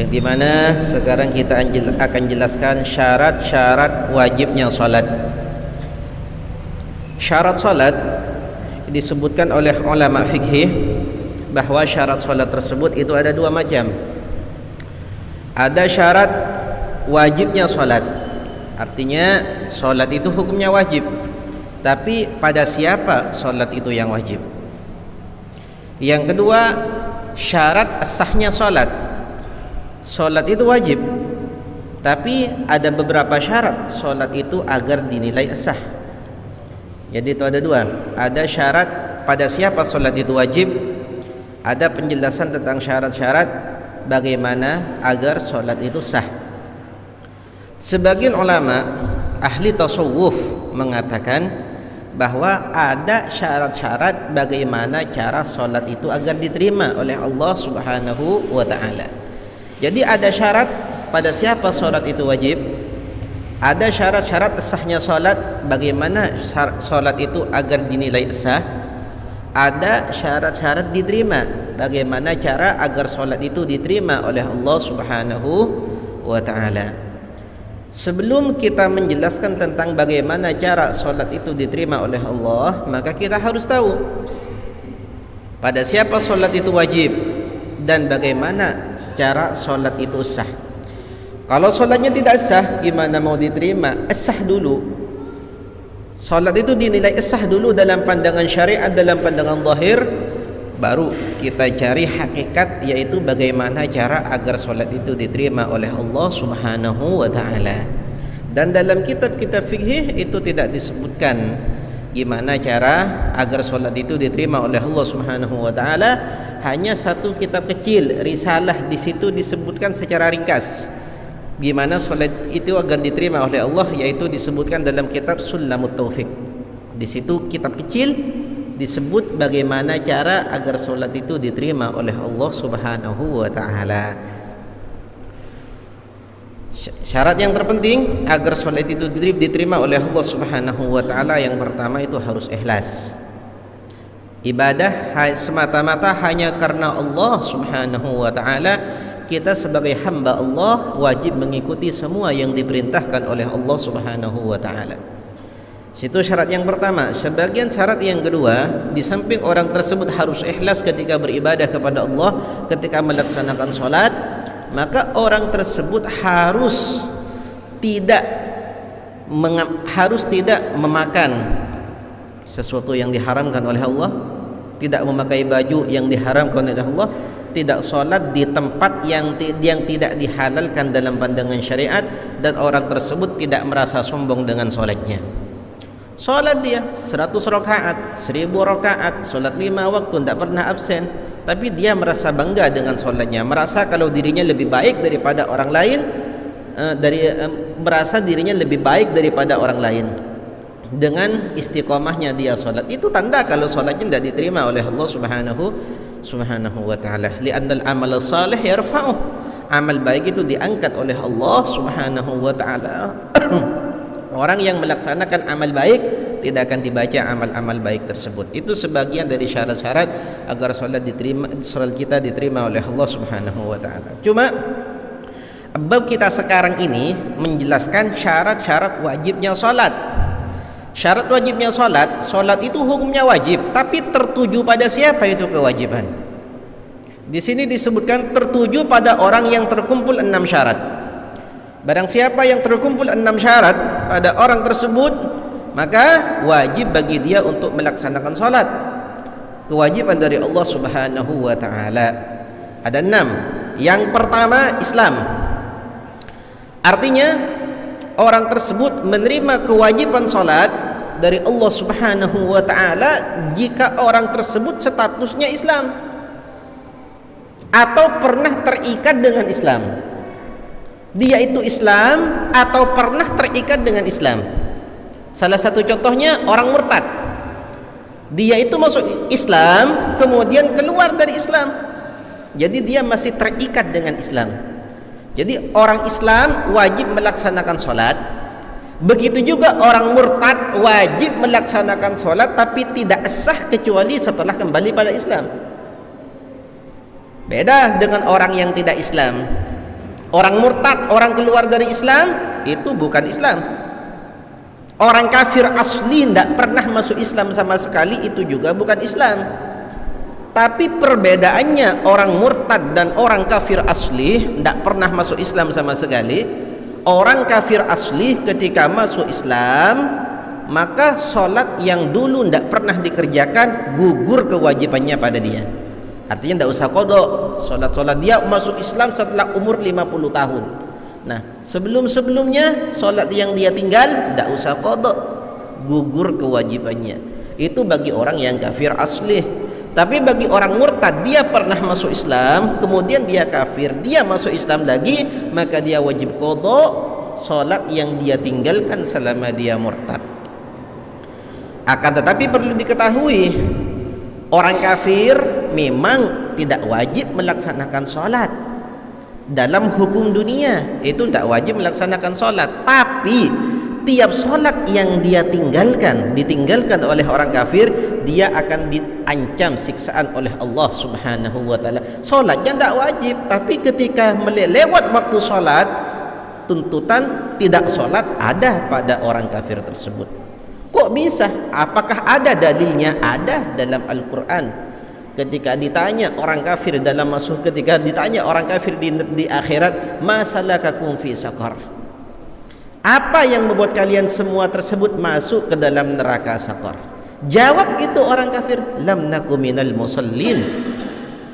yang dimana sekarang kita akan jelaskan syarat-syarat wajibnya salat. Syarat salat disebutkan oleh ulama fikih bahwa syarat salat tersebut itu ada dua macam. Ada syarat wajibnya salat, artinya salat itu hukumnya wajib, tapi pada siapa salat itu yang wajib. Yang kedua, syarat sahnya salat. Salat itu wajib, tapi ada beberapa syarat salat itu agar dinilai sah. Jadi itu ada dua. Ada syarat pada siapa salat itu wajib, ada penjelasan tentang syarat-syarat bagaimana agar salat itu sah. Sebagian ulama ahli tasawuf mengatakan bahwa ada syarat-syarat bagaimana cara salat itu agar diterima oleh Allah Subhanahu wa taala. Jadi ada syarat pada siapa salat itu wajib, ada syarat-syarat sahnya salat, bagaimana salat itu agar dinilai sah, ada syarat-syarat diterima, bagaimana cara agar salat itu diterima oleh Allah Subhanahu wa taala. Sebelum kita menjelaskan tentang bagaimana cara salat itu diterima oleh Allah, maka kita harus tahu pada siapa salat itu wajib dan bagaimana cara salat itu sah. Kalau salatnya tidak sah, gimana mau diterima? Sah dulu. Salat itu dinilai sah dulu dalam pandangan syariat, dalam pandangan zahir, baru kita cari hakikat, yaitu bagaimana cara agar salat itu diterima oleh Allah Subhanahu wa taala. Dan dalam kitab-kitab fikih itu tidak disebutkan gimana cara agar salat itu diterima oleh Allah Subhanahu wa taala. Hanya satu kitab kecil, risalah, di situ disebutkan secara ringkas gimana salat itu agar diterima oleh Allah, yaitu disebutkan dalam kitab Sulamut Taufik. Di situ kitab kecil disebut bagaimana cara agar solat itu diterima oleh Allah Subhanahu wa taala. Syarat yang terpenting agar solat itu diterima oleh Allah Subhanahu wa taala, yang pertama itu harus ikhlas. Ibadah semata-mata hanya karena Allah Subhanahu wa taala. Kita sebagai hamba Allah wajib mengikuti semua yang diperintahkan oleh Allah Subhanahu wa taala. Itu syarat yang pertama. Sebagian syarat yang kedua, di samping orang tersebut harus ikhlas ketika beribadah kepada Allah, ketika melaksanakan salat, maka orang tersebut harus tidak memakan sesuatu yang diharamkan oleh Allah, tidak memakai baju yang diharamkan oleh Allah, tidak salat di tempat yang tidak dihalalkan dalam pandangan syariat, dan orang tersebut tidak merasa sombong dengan salatnya. Salat dia 100 rakaat, 1000 rakaat, salat 5 waktu, tidak pernah absen, tapi dia merasa bangga dengan salatnya, merasa kalau dirinya lebih baik daripada orang lain, merasa dirinya lebih baik daripada orang lain dengan istiqomahnya dia salat. Itu tanda kalau salatnya tidak diterima oleh Allah Subhanahu wa taala. Li'annal amal salih yarfa'u. Amal baik itu diangkat oleh Allah Subhanahu wa taala. Orang yang melaksanakan amal baik tidak akan dibaca amal-amal baik tersebut. Itu sebagian dari syarat-syarat agar salat kita diterima oleh Allah Subhanahu wa taala. Cuma bab kita sekarang ini menjelaskan syarat-syarat wajibnya salat. Syarat wajibnya salat, salat itu hukumnya wajib, tapi tertuju pada siapa itu kewajiban? Di sini disebutkan tertuju pada orang yang terkumpul 6 syarat. Barang siapa yang terkumpul 6 syarat pada orang tersebut, maka wajib bagi dia untuk melaksanakan salat. Kewajiban dari Allah Subhanahu wa taala ada 6. Yang pertama, Islam. Artinya orang tersebut menerima kewajiban salat dari Allah Subhanahu wa taala jika orang tersebut statusnya Islam atau pernah terikat dengan Islam. Dia itu Islam atau pernah terikat dengan Islam. Salah satu contohnya orang murtad. Dia itu masuk Islam kemudian keluar dari Islam, jadi dia masih terikat dengan Islam. Jadi orang Islam wajib melaksanakan sholat, begitu juga orang murtad wajib melaksanakan sholat, tapi tidak sah kecuali setelah kembali pada Islam. Beda dengan orang yang tidak Islam. Orang murtad, orang keluar dari Islam, itu bukan Islam. Orang kafir asli tidak pernah masuk Islam sama sekali, itu juga bukan Islam. Tapi perbedaannya orang murtad dan orang kafir asli tidak pernah masuk Islam sama sekali. Orang kafir asli ketika masuk Islam, maka solat yang dulu tidak pernah dikerjakan gugur kewajibannya pada dia. Artinya tidak usah kodok. Solat-solat dia masuk Islam setelah umur 50 tahun. Nah, sebelum-sebelumnya solat yang dia tinggal tidak usah kodok, gugur kewajibannya. Itu bagi orang yang kafir asli. Tapi bagi orang murtad, dia pernah masuk Islam, kemudian dia kafir, dia masuk Islam lagi, maka dia wajib kodok solat yang dia tinggalkan selama dia murtad. Akan tetapi perlu diketahui, orang kafir memang tidak wajib melaksanakan sholat. Dalam hukum dunia itu tidak wajib melaksanakan sholat. Tapi tiap sholat yang dia ditinggalkan oleh orang kafir, dia akan diancam siksaan oleh Allah Subhanahu wa ta'ala. Sholatnya tidak wajib, tapi ketika lewat waktu sholat, tuntutan tidak sholat ada pada orang kafir tersebut. Kok bisa? Apakah ada dalilnya? Ada dalam Al-Quran. Ketika ditanya orang kafir di akhirat, ma salakakum fi saqar, apa yang membuat kalian semua tersebut masuk ke dalam neraka saqar? Jawab itu orang kafir, lam naku minal musallin.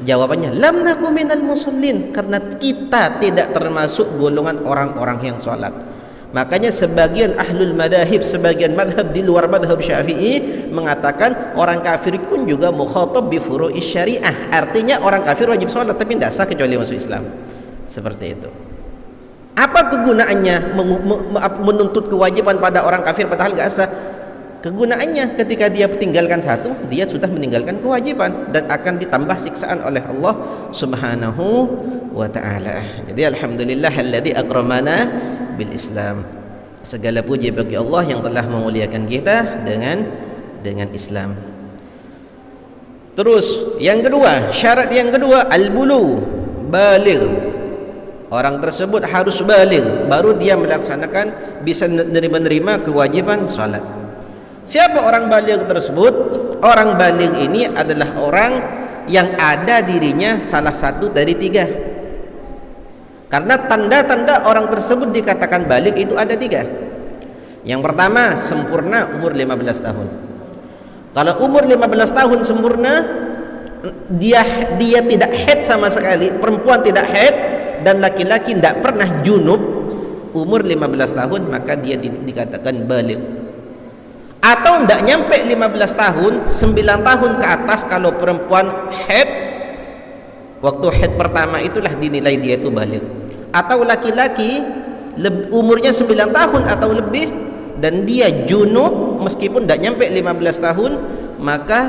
Jawabannya, lam naku minal musallin, karena kita tidak termasuk golongan orang-orang yang sholat. Makanya sebagian ahlul madhab, sebagian madhab di luar madhab Syafi'i mengatakan orang kafir pun juga mukhatab bi furu'i syariah. Artinya orang kafir wajib sholat tapi tidak sah kecuali masuk Islam. Seperti itu. Apa kegunaannya menuntut kewajiban pada orang kafir padahal tidak sah? Kegunaannya ketika dia tinggalkan satu, dia sudah meninggalkan kewajiban dan akan ditambah siksaan oleh Allah Subhanahu wa ta'ala. Jadi alhamdulillah alladzi akramana bil Islam. Segala puji bagi Allah yang telah memuliakan kita dengan Islam. Terus yang kedua, syarat yang kedua al-bulu, baligh. Orang tersebut harus baligh, baru dia melaksanakan, bisa menerima kewajiban salat. Siapa orang baligh tersebut? Orang baligh ini adalah orang yang ada dirinya salah satu dari tiga. Karena tanda-tanda orang tersebut dikatakan baligh itu ada tiga. Yang pertama, sempurna umur 15 tahun. Kalau umur 15 tahun sempurna, dia tidak haid sama sekali, perempuan tidak haid dan laki-laki tidak pernah junub, umur 15 tahun, maka dia dikatakan baligh. Atau tidak nyampe 15 tahun, 9 tahun ke atas kalau perempuan haid, waktu haid pertama itulah dinilai dia itu baligh. Atau laki-laki umurnya 9 tahun atau lebih dan dia junub meskipun tidak nyampe 15 tahun, maka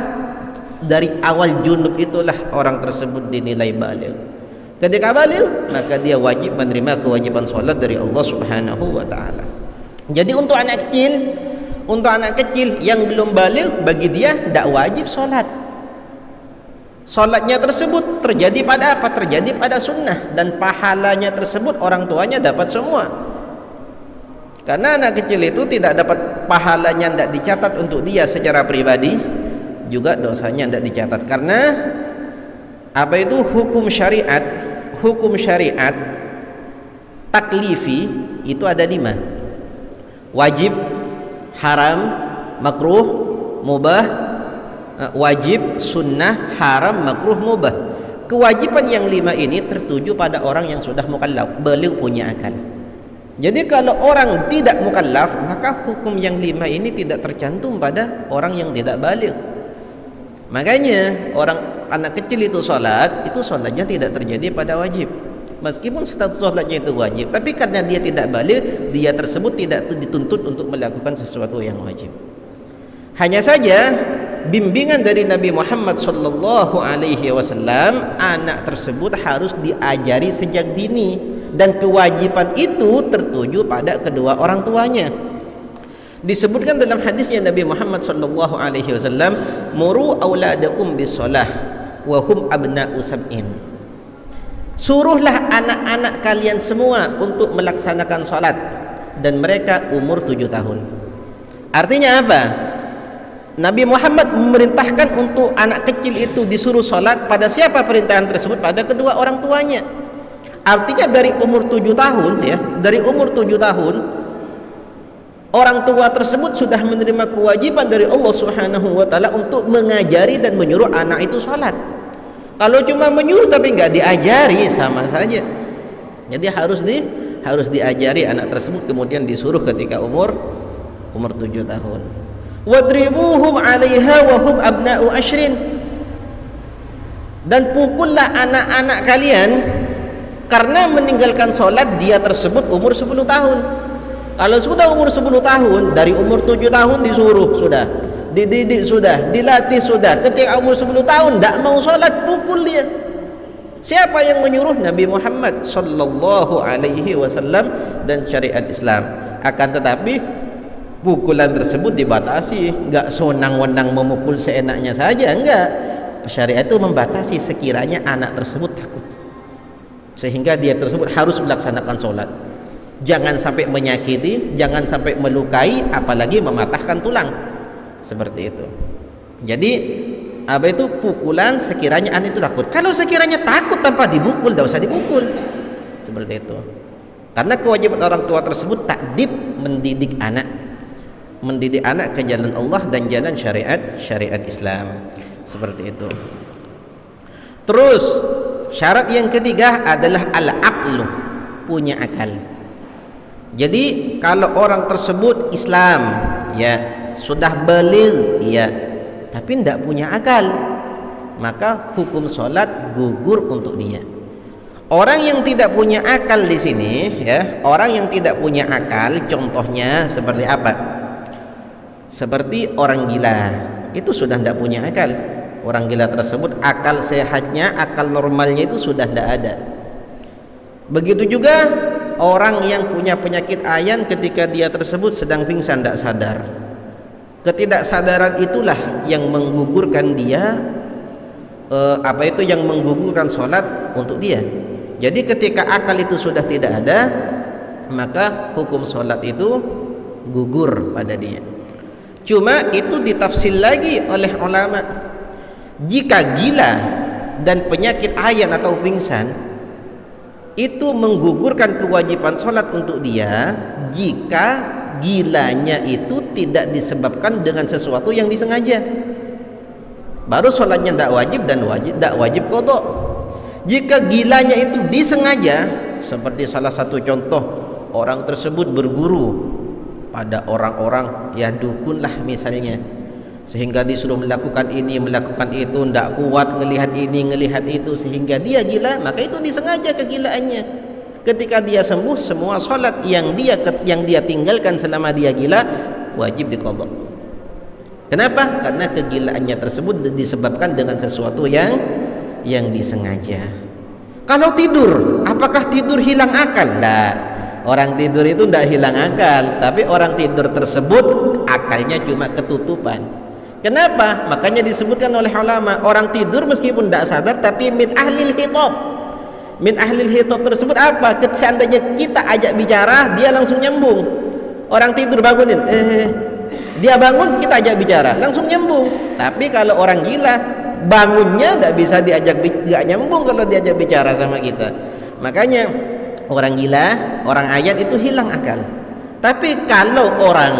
dari awal junub itulah orang tersebut dinilai baligh. Ketika baligh, maka dia wajib menerima kewajiban sholat dari Allah Subhanahu wa ta'ala. Jadi untuk anak kecil yang belum baligh, bagi dia tidak wajib sholat. Sholatnya tersebut terjadi pada apa? Terjadi pada sunnah, dan pahalanya tersebut orang tuanya dapat semua. Karena anak kecil itu tidak dapat pahalanya, tidak dicatat untuk dia secara pribadi, juga dosanya tidak dicatat. Karena apa itu hukum syariat taklifi itu ada 5. Wajib, haram, makruh, mubah, wajib, sunnah, haram, makruh, mubah. Kewajiban yang 5 ini tertuju pada orang yang sudah mukallaf, baligh, punya akal. Jadi kalau orang tidak mukallaf, maka hukum yang 5 ini tidak tercantum pada orang yang tidak baligh. Makanya anak kecil itu sholatnya tidak terjadi pada wajib. Meskipun status sholatnya itu wajib, tapi karena dia tidak baligh, dia tersebut tidak dituntut untuk melakukan sesuatu yang wajib. Hanya saja bimbingan dari Nabi Muhammad sallallahu alaihi wasallam, anak tersebut harus diajari sejak dini, dan kewajiban itu tertuju pada kedua orang tuanya. Disebutkan dalam hadisnya Nabi Muhammad sallallahu alaihi wasallam, muru auladakum bis shalah wa hum abna'u sab'in. Suruhlah anak-anak kalian semua untuk melaksanakan salat, dan mereka umur 7 tahun. Artinya apa? Nabi Muhammad memerintahkan untuk anak kecil itu disuruh salat. Pada siapa perintahan tersebut? Pada kedua orang tuanya. Artinya dari umur 7 tahun ya, dari umur 7 tahun orang tua tersebut sudah menerima kewajiban dari Allah Subhanahu wa taala untuk mengajari dan menyuruh anak itu salat. Kalau cuma menyuruh tapi nggak diajari, sama saja. Jadi harus diajari anak tersebut, kemudian disuruh ketika umur 7 tahun. Wadribuhum 'alaiha wa hum abna'u ashrin. Dan pukullah anak-anak kalian karena meninggalkan salat dia tersebut umur 10 tahun. Kalau sudah umur 10 tahun, dari umur 7 tahun disuruh sudah, dididik sudah, dilatih sudah. Ketika umur 10 tahun tidak mau sholat, pukul dia. Siapa yang menyuruh? Nabi Muhammad sallallahu alaihi wasallam dan syariat Islam. Akan tetapi pukulan tersebut dibatasi, enggak sewenang-wenang memukul seenaknya saja, enggak. Syariat itu membatasi sekiranya anak tersebut takut, sehingga dia tersebut harus melaksanakan sholat. Jangan sampai menyakiti, jangan sampai melukai, apalagi mematahkan tulang. Seperti itu. Jadi apa itu pukulan sekiranya anak itu takut. Kalau sekiranya takut tanpa dipukul, tidak usah dipukul. Seperti itu. Karena kewajiban orang tua tersebut takdib, mendidik anak ke jalan Allah dan jalan syariat Islam. Seperti itu. Terus syarat yang ketiga adalah al-aqlu, punya akal. Jadi kalau orang tersebut Islam ya, sudah baligh ya, tapi tidak punya akal, maka hukum sholat gugur untuk dia. Orang yang tidak punya akal di sini ya, orang yang tidak punya akal contohnya seperti apa? Seperti orang gila, itu sudah tidak punya akal. Orang gila tersebut akal sehatnya, akal normalnya itu sudah tidak ada. Begitu juga orang yang punya penyakit ayan, ketika dia tersebut sedang pingsan tidak sadar. Ketidaksadaran itulah yang menggugurkan dia, yang menggugurkan sholat untuk dia. Jadi ketika akal itu sudah tidak ada, maka hukum sholat itu gugur pada dia. Cuma itu ditafsir lagi oleh ulama. Jika gila dan penyakit ayan atau pingsan itu menggugurkan kewajiban sholat untuk dia, jika gilanya itu tidak disebabkan dengan sesuatu yang disengaja, baru sholatnya tidak wajib dan tidak wajib qadha. Jika gilanya itu disengaja, seperti salah satu contoh, orang tersebut berguru pada orang-orang ya dukun lah misalnya, sehingga disuruh melakukan ini melakukan itu, tidak kuat ngelihat ini ngelihat itu, sehingga dia gila, maka itu disengaja kegilaannya. Ketika dia sembuh, semua sholat yang dia tinggalkan selama dia gila wajib diqadha. Kenapa? Karena kegilaannya tersebut disebabkan dengan sesuatu yang disengaja. Kalau tidur, apakah tidur hilang akal? Tidak. Orang tidur itu tidak hilang akal, tapi orang tidur tersebut akalnya cuma ketutupan. Kenapa? Makanya disebutkan oleh ulama, orang tidur meskipun tidak sadar tapi min ahlil khitab. Min ahlil khitab tersebut apa? Seandainya kita ajak bicara, dia langsung nyambung. Orang tidur bangunin, dia bangun, kita ajak bicara, langsung nyambung. Tapi kalau orang gila, bangunnya tidak bisa tidak nyambung kalau diajak bicara sama kita. Makanya orang gila, orang ayat itu hilang akal. Tapi kalau orang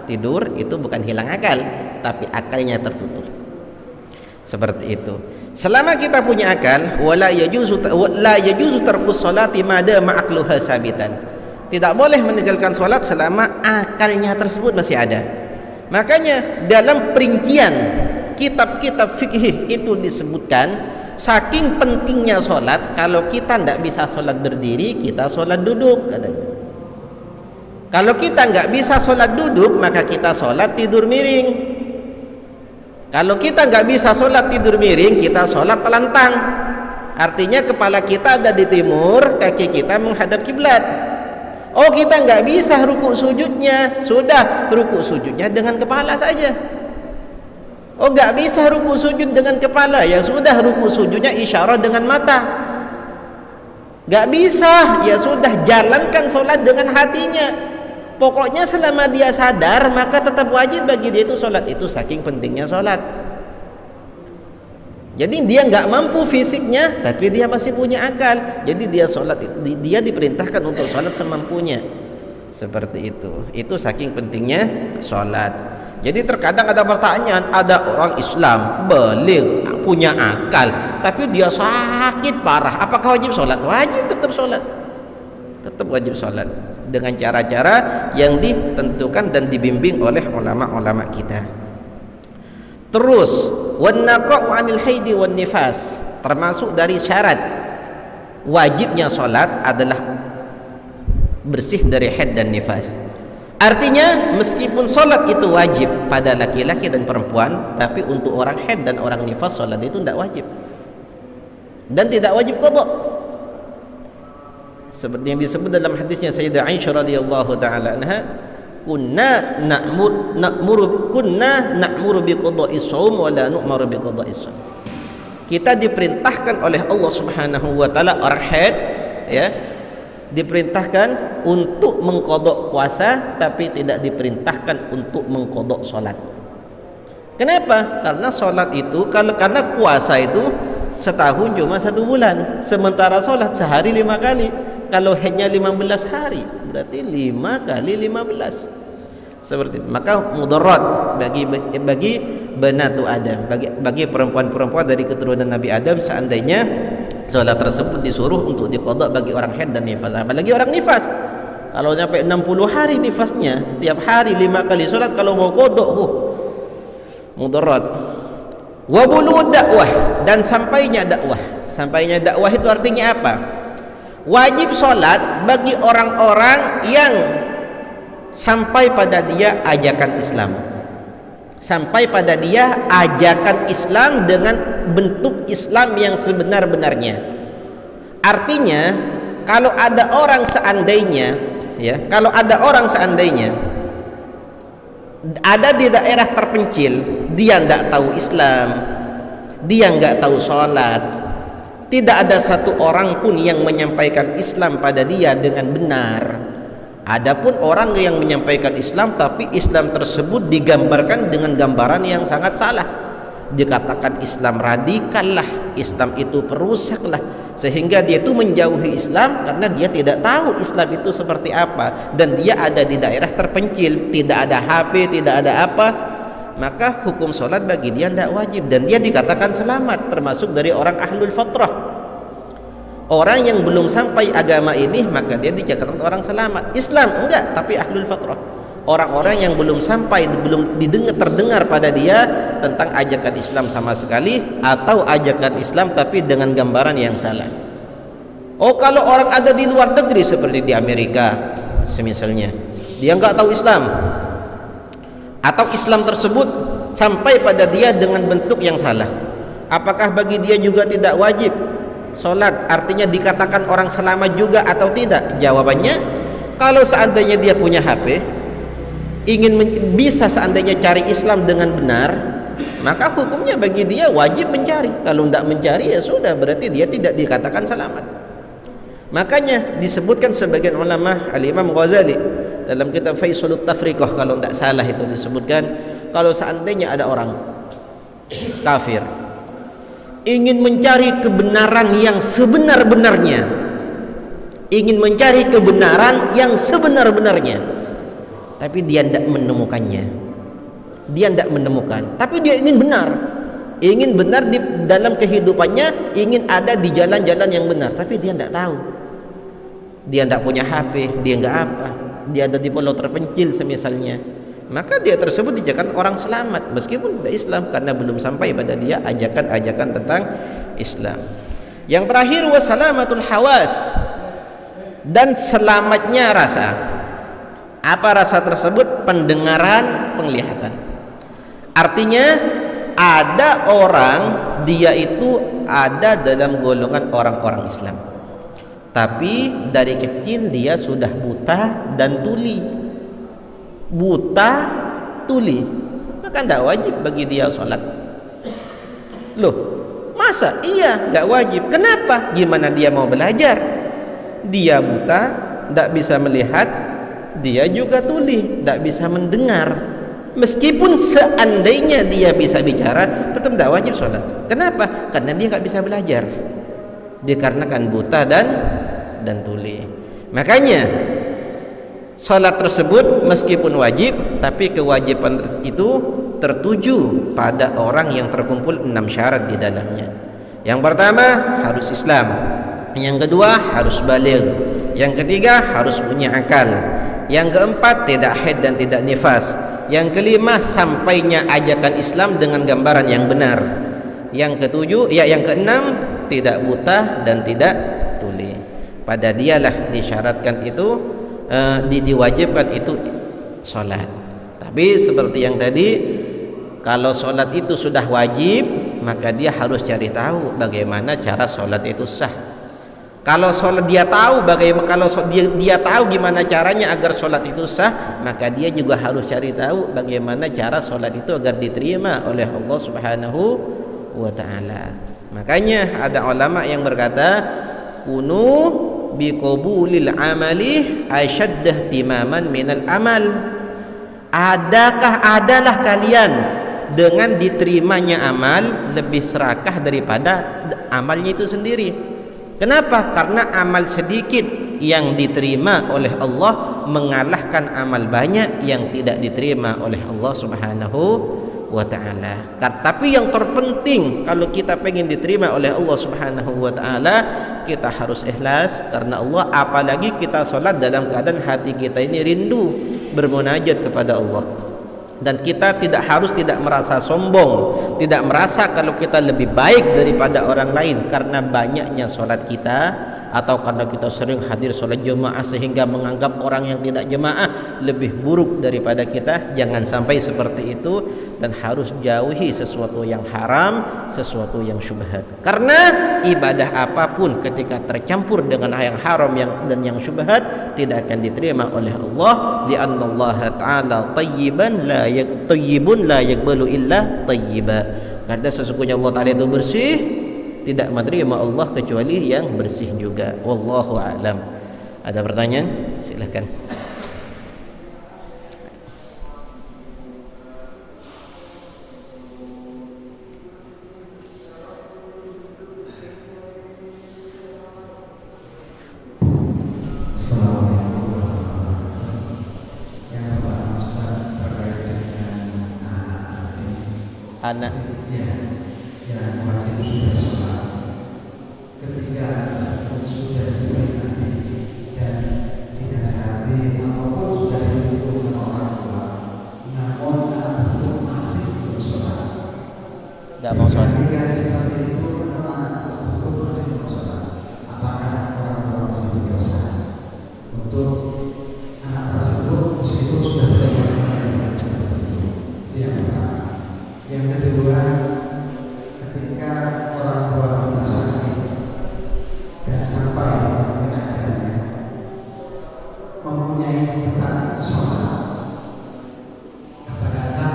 tidur itu bukan hilang akal, tapi akalnya tertutup. Seperti itu. Selama kita punya akal, la yajuzu tarkus salati madama aqluha sabitan. Tidak boleh meninggalkan salat selama akalnya tersebut masih ada. Makanya dalam perincian kitab-kitab fikih itu disebutkan, saking pentingnya sholat, kalau kita tidak bisa sholat berdiri, kita sholat duduk katanya. Kalau kita nggak bisa sholat duduk, maka kita sholat tidur miring. Kalau kita nggak bisa sholat tidur miring, kita sholat telentang. Artinya kepala kita ada di timur, kaki kita menghadap kiblat. Oh, kita nggak bisa ruku sujudnya, sudah ruku sujudnya dengan kepala saja. Oh, nggak bisa ruku sujud dengan kepala, ya sudah ruku sujudnya isyarat dengan mata. Gak bisa, ya sudah, jalankan sholat dengan hatinya. Pokoknya selama dia sadar, maka tetap wajib bagi dia itu sholat. Itu saking pentingnya sholat. Jadi dia nggak mampu fisiknya, tapi dia masih punya akal. Jadi dia sholat, dia diperintahkan untuk sholat semampunya. Seperti itu. Itu saking pentingnya sholat. Jadi terkadang ada pertanyaan, ada orang Islam baligh, punya akal, tapi dia sakit parah, apakah wajib sholat? Wajib tetap sholat, tetap wajib sholat dengan cara-cara yang ditentukan dan dibimbing oleh ulama-ulama kita. Terus wan naqa'u 'anil haidi wan nifas, termasuk dari syarat wajibnya sholat adalah bersih dari haid dan nifas. Artinya meskipun sholat itu wajib pada laki-laki dan perempuan, tapi untuk orang haid dan orang nifas sholat itu tidak wajib dan tidak wajib qada. Seperti yang disebut dalam hadisnya Sayyidah Aisyah radhiyallahu taala anha, kunna na'muru bi qada'is shaum wa la nu'maru bi qada'is shaum. Kita diperintahkan oleh Allah Subhanahu wa taala, orang haid ya, diperintahkan untuk mengkodok puasa, tapi tidak diperintahkan untuk mengkodok sholat. Kenapa? Karena sholat itu, karena puasa itu setahun cuma 1 bulan, sementara sholat sehari 5 kali. Kalau haidnya 15 hari, berarti 5 kali 15. Seperti itu. Maka mudarat bagi banatu Adam, bagi perempuan-perempuan dari keturunan Nabi Adam, seandainya sholat tersebut disuruh untuk diqadha bagi orang haid dan nifas. Apalagi orang nifas, kalau sampai 60 hari nifasnya, tiap hari 5 kali sholat, kalau mau qadha mudarat. Wa bulugh dakwah, dan sampainya dakwah. Sampainya dakwah itu artinya apa? Wajib sholat bagi orang-orang yang sampai pada dia ajakan Islam, sampai pada dia ajakan Islam dengan bentuk Islam yang sebenar-benarnya. Artinya kalau ada orang seandainya ya, kalau ada orang seandainya ada di daerah terpencil, dia tidak tahu Islam, dia nggak tahu sholat, tidak ada satu orang pun yang menyampaikan Islam pada dia dengan benar. Adapun orang yang menyampaikan Islam, tapi Islam tersebut digambarkan dengan gambaran yang sangat salah, dikatakan Islam radikal lah, Islam itu perusak lah, sehingga dia itu menjauhi Islam karena dia tidak tahu Islam itu seperti apa, dan dia ada di daerah terpencil, tidak ada HP, tidak ada apa, maka hukum sholat bagi dia tidak wajib, dan dia dikatakan selamat, termasuk dari orang ahlul fatrah. Orang yang belum sampai agama ini, maka dia dikatakan orang selamat. Islam enggak, tapi ahlul fatrah, orang-orang yang belum sampai, belum terdengar pada dia tentang ajakan Islam sama sekali, atau ajakan Islam tapi dengan gambaran yang salah. Oh, kalau orang ada di luar negeri seperti di Amerika semisalnya, dia enggak tahu Islam, atau Islam tersebut sampai pada dia dengan bentuk yang salah, apakah bagi dia juga tidak wajib sholat? Artinya dikatakan orang selamat juga atau tidak? Jawabannya, kalau seandainya dia punya HP, bisa seandainya cari Islam dengan benar, maka hukumnya bagi dia wajib mencari. Kalau tidak mencari, ya sudah, berarti dia tidak dikatakan selamat. Makanya disebutkan sebagian ulama, Al-Imam Ghazali dalam kitab Faisal Tafriqah, kalau tidak salah itu disebutkan, kalau seandainya ada orang kafir ingin mencari kebenaran yang sebenar-benarnya, ingin mencari kebenaran yang sebenar-benarnya, tapi dia tidak menemukannya, dia tidak menemukan, tapi dia ingin benar di dalam kehidupannya, ingin ada di jalan-jalan yang benar, tapi dia tidak tahu, dia tidak punya HP, dia enggak apa, dia ada di pulau terpencil semisalnya, maka dia tersebut dijadikan orang selamat meskipun tidak Islam, karena belum sampai pada dia ajakan-ajakan tentang Islam. Yang terakhir, wasalamatul hawas, dan selamatnya rasa. Apa rasa tersebut? Pendengaran, penglihatan. Artinya ada orang, dia itu ada dalam golongan orang-orang Islam, tapi dari kecil dia sudah buta dan tuli, maka tidak wajib bagi dia sholat. Loh, masa iya nggak wajib? Kenapa? Gimana dia mau belajar? dia buta, tidak bisa melihat, dia juga tuli, tidak bisa mendengar. Meskipun seandainya dia bisa bicara, tetap tidak wajib sholat. Kenapa? Karena dia nggak bisa belajar, dikarenakan buta dan tuli. Makanya sholat tersebut meskipun wajib, tapi kewajiban itu tertuju pada orang yang terkumpul 6 syarat di dalamnya. Yang pertama harus Islam, yang kedua harus baligh, yang ketiga harus punya akal, yang keempat tidak haid dan tidak nifas, yang kelima sampainya ajakan Islam dengan gambaran yang benar, yang ketujuh yang keenam tidak buta dan tidak tuli. Pada dialah disyaratkan itu diwajibkan itu sholat. Tapi seperti yang tadi, kalau sholat itu sudah wajib, maka dia harus cari tahu bagaimana cara sholat itu sah. Kalau sholat dia tahu dia tahu gimana caranya agar sholat itu sah, maka dia juga harus cari tahu bagaimana cara sholat itu agar diterima oleh Allah Subhanahu wa ta'ala. Makanya ada ulama yang berkata, kunu biqabulil amali asyaddah timaman minal amal. Adalah kalian dengan diterimanya amal lebih serakah daripada amalnya itu sendiri. Kenapa? Karena amal sedikit yang diterima oleh Allah mengalahkan amal banyak yang tidak diterima oleh Allah Subhanahu wa ta'ala. Tapi yang terpenting kalau kita pengen diterima oleh Allah Subhanahu wa ta'ala, kita harus ikhlas karena Allah. Apalagi kita sholat dalam keadaan hati kita ini rindu bermunajat kepada Allah. Dan kita tidak merasa sombong, tidak merasa kalau kita lebih baik daripada orang lain karena banyaknya sholat kita, atau karena kita sering hadir sholat jemaah sehingga menganggap orang yang tidak jemaah lebih buruk daripada kita. Jangan sampai seperti itu, dan harus jauhi sesuatu yang haram, sesuatu yang syubhat. Karena ibadah apapun ketika tercampur dengan yang haram dan yang syubhat tidak akan diterima oleh Allah. Li'anna Allah Ta'ala tayyibun la yaqbalu illa tayyiba. Karena sesungguhnya Allah Ta'ala itu bersih, tidak menerima Allah kecuali yang bersih juga. Wallahu a'lam. Ada pertanyaan? Silakan. Anak yang wajib sudah sholat ketika tersebut sudah diperingati dan dinasihati ataupun sudah dipukul sama orang tua, namun anak tersebut masih belum sholat. Tidak mau sholat. Ketika seperti itu, anak tersebut masih belum sholat, apakah orang tua masih berdosa untuk anak tersebut meskipun sudah diperingati seperti itu? Yang pertama. Yang kedua, ketika orang tua kita sakit dan sampai mengajarnya mempunyai tentang sholat, katakanlah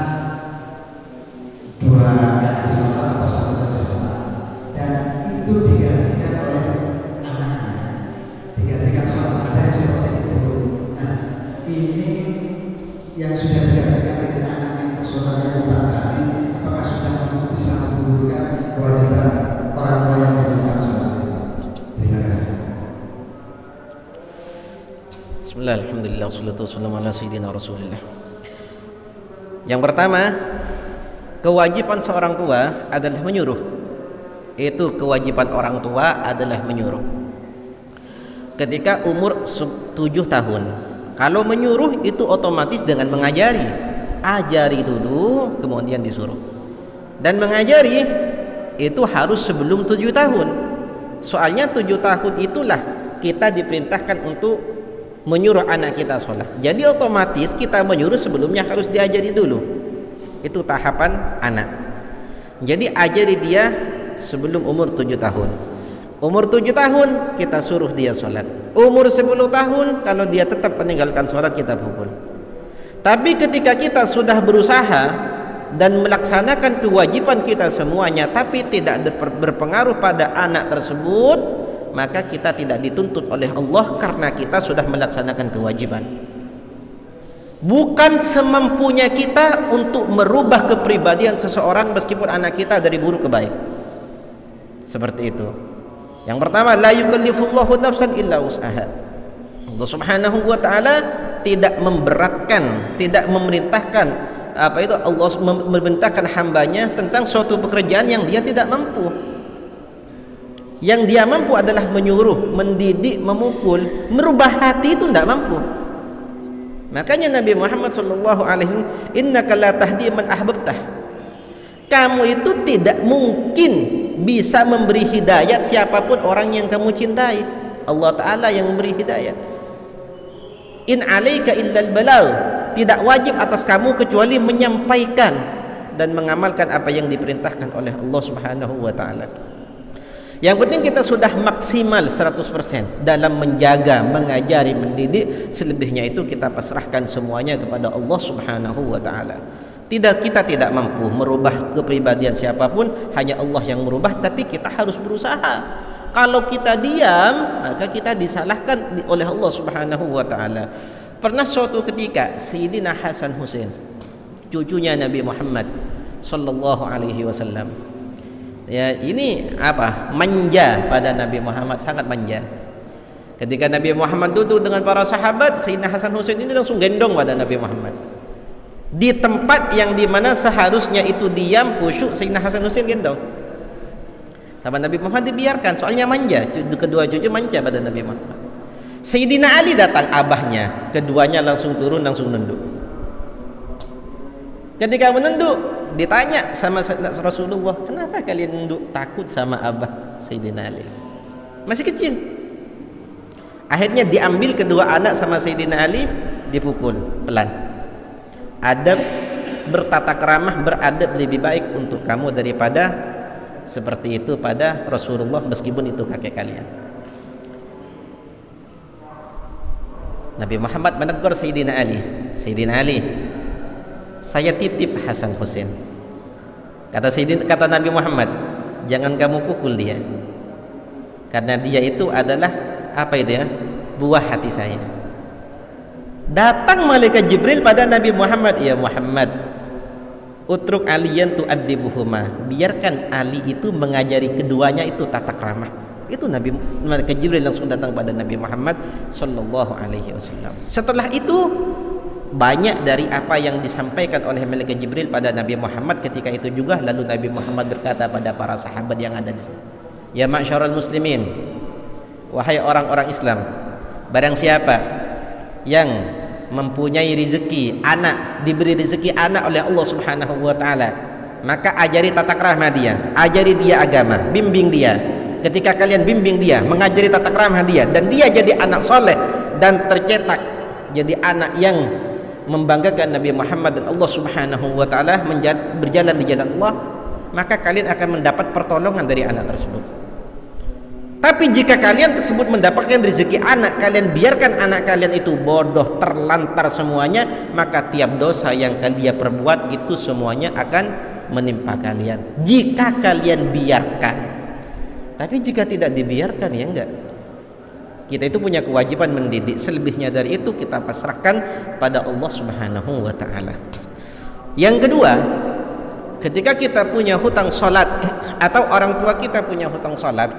2 kali sholat atau 1 kali sholat, dan itu digantikan oleh anaknya, digantikan sholat, ada yang seperti itu. Nah, ini yang sudah digantikan dengan anaknya sholatnya 4 kali, apakah sudah bisa menggugurkan kewajiban orang tua yang melakukan sholat itu? Terima kasih. Bismillah, alhamdulillah, wassalatu wassalamu ala sayyidina Rasulillah. Yang pertama, kewajiban seorang tua adalah menyuruh. Itu kewajiban orang tua adalah menyuruh. Ketika umur 7 tahun, kalau menyuruh itu otomatis dengan mengajari. Ajari dulu, kemudian disuruh. Dan mengajari itu harus sebelum 7 tahun. Soalnya 7 tahun itulah kita diperintahkan untuk menyuruh anak kita sholat. Jadi otomatis kita menyuruh sebelumnya harus diajari dulu. Itu tahapan anak. Jadi ajari dia sebelum umur 7 tahun. Umur 7 tahun kita suruh dia sholat. Umur 10 tahun kalau dia tetap meninggalkan sholat, kita pukul. Tapi ketika kita sudah berusaha dan melaksanakan kewajiban kita semuanya, tapi tidak berpengaruh pada anak tersebut, maka kita tidak dituntut oleh Allah karena kita sudah melaksanakan kewajiban. Bukan semampunya kita untuk merubah kepribadian seseorang meskipun anak kita dari buruk ke baik. Seperti itu. Yang pertama, la yukallifullahu nafsan illa wus'aha. Allah Subhanahu wa taala tidak memberatkan, tidak memerintahkan Allah memerintahkan hambanya tentang suatu pekerjaan yang dia tidak mampu. Yang dia mampu adalah menyuruh, mendidik, memukul. Merubah hati itu tidak mampu. Makanya Nabi Muhammad SAW, innaka la tahdi man ahbabtah. Kamu itu tidak mungkin bisa memberi hidayat siapapun orang yang kamu cintai. Allah Ta'ala yang memberi hidayat. In alaika illal balagh. Tidak wajib atas kamu kecuali menyampaikan dan mengamalkan apa yang diperintahkan oleh Allah Subhanahu wa taala. Yang penting kita sudah maksimal 100% dalam menjaga, mengajari, mendidik. Selebihnya itu kita pasrahkan semuanya kepada Allah Subhanahu wa taala. Kita tidak mampu merubah kepribadian siapapun, hanya Allah yang merubah, tapi kita harus berusaha. Kalau kita diam, maka kita disalahkan oleh Allah Subhanahu wa taala. Pernah suatu ketika Sayyidina Hasan Husain, cucunya Nabi Muhammad sallallahu alaihi wasallam, ya ini manja pada Nabi Muhammad, sangat manja. Ketika Nabi Muhammad duduk dengan para sahabat, Sayyidina Hasan Husain ini langsung gendong pada Nabi Muhammad. Di tempat yang dimana seharusnya itu diam, khusyuk, Sayyidina Hasan Husain gendong. Sahabat Nabi Muhammad dibiarkan, soalnya manja, kedua cucu manja pada Nabi Muhammad. Sayyidina Ali datang, abahnya, keduanya langsung turun, langsung nunduk. Ketika menunduk, ditanya sama Rasulullah, kenapa kalian nunduk? Takut sama abah Sayyidina Ali, masih kecil. Akhirnya diambil kedua anak sama Sayyidina Ali, dipukul pelan. Adab, bertata keramah, beradab lebih baik untuk kamu daripada seperti itu pada Rasulullah, meskipun itu kakek kalian. Nabi Muhammad menegur Sayyidina Ali, Sayyidina Ali, saya titip Hasan Husain. Kata Nabi Muhammad, jangan kamu pukul dia, karena dia itu adalah buah hati saya. Datang malaikat Jibril pada Nabi Muhammad, ya Muhammad, utruk aliyan tu'addibuhuma, biarkan Ali itu mengajari keduanya itu tata keramah. Itu malaikat Jibril langsung datang pada Nabi Muhammad sallallahu alaihi wasallam. Setelah itu banyak dari apa yang disampaikan oleh malaikat Jibril pada Nabi Muhammad ketika itu juga. Lalu Nabi Muhammad berkata pada para sahabat yang ada di sini, ya ma'syarul muslimin, wahai orang-orang Islam, barang siapa yang mempunyai rezeki anak, diberi rezeki anak oleh Allah Subhanahu wa taala, maka ajari tata krama dia, ajari dia agama, bimbing dia. Ketika kalian bimbing dia, mengajari tata krama dia, dan dia jadi anak soleh dan tercetak jadi anak yang membanggakan Nabi Muhammad dan Allah Subhanahu wa taala, berjalan di jalan Allah, maka kalian akan mendapat pertolongan dari anak tersebut. Tapi jika kalian tersebut mendapatkan rezeki anak, kalian biarkan anak kalian itu bodoh, terlantar semuanya, maka tiap dosa yang kalian perbuat itu semuanya akan menimpa kalian jika kalian biarkan. Tapi jika tidak dibiarkan, ya enggak. Kita itu punya kewajiban mendidik. Selebihnya dari itu kita pasrahkan pada Allah Subhanahu wa taala. Yang kedua, ketika kita punya hutang salat atau orang tua kita punya hutang salat,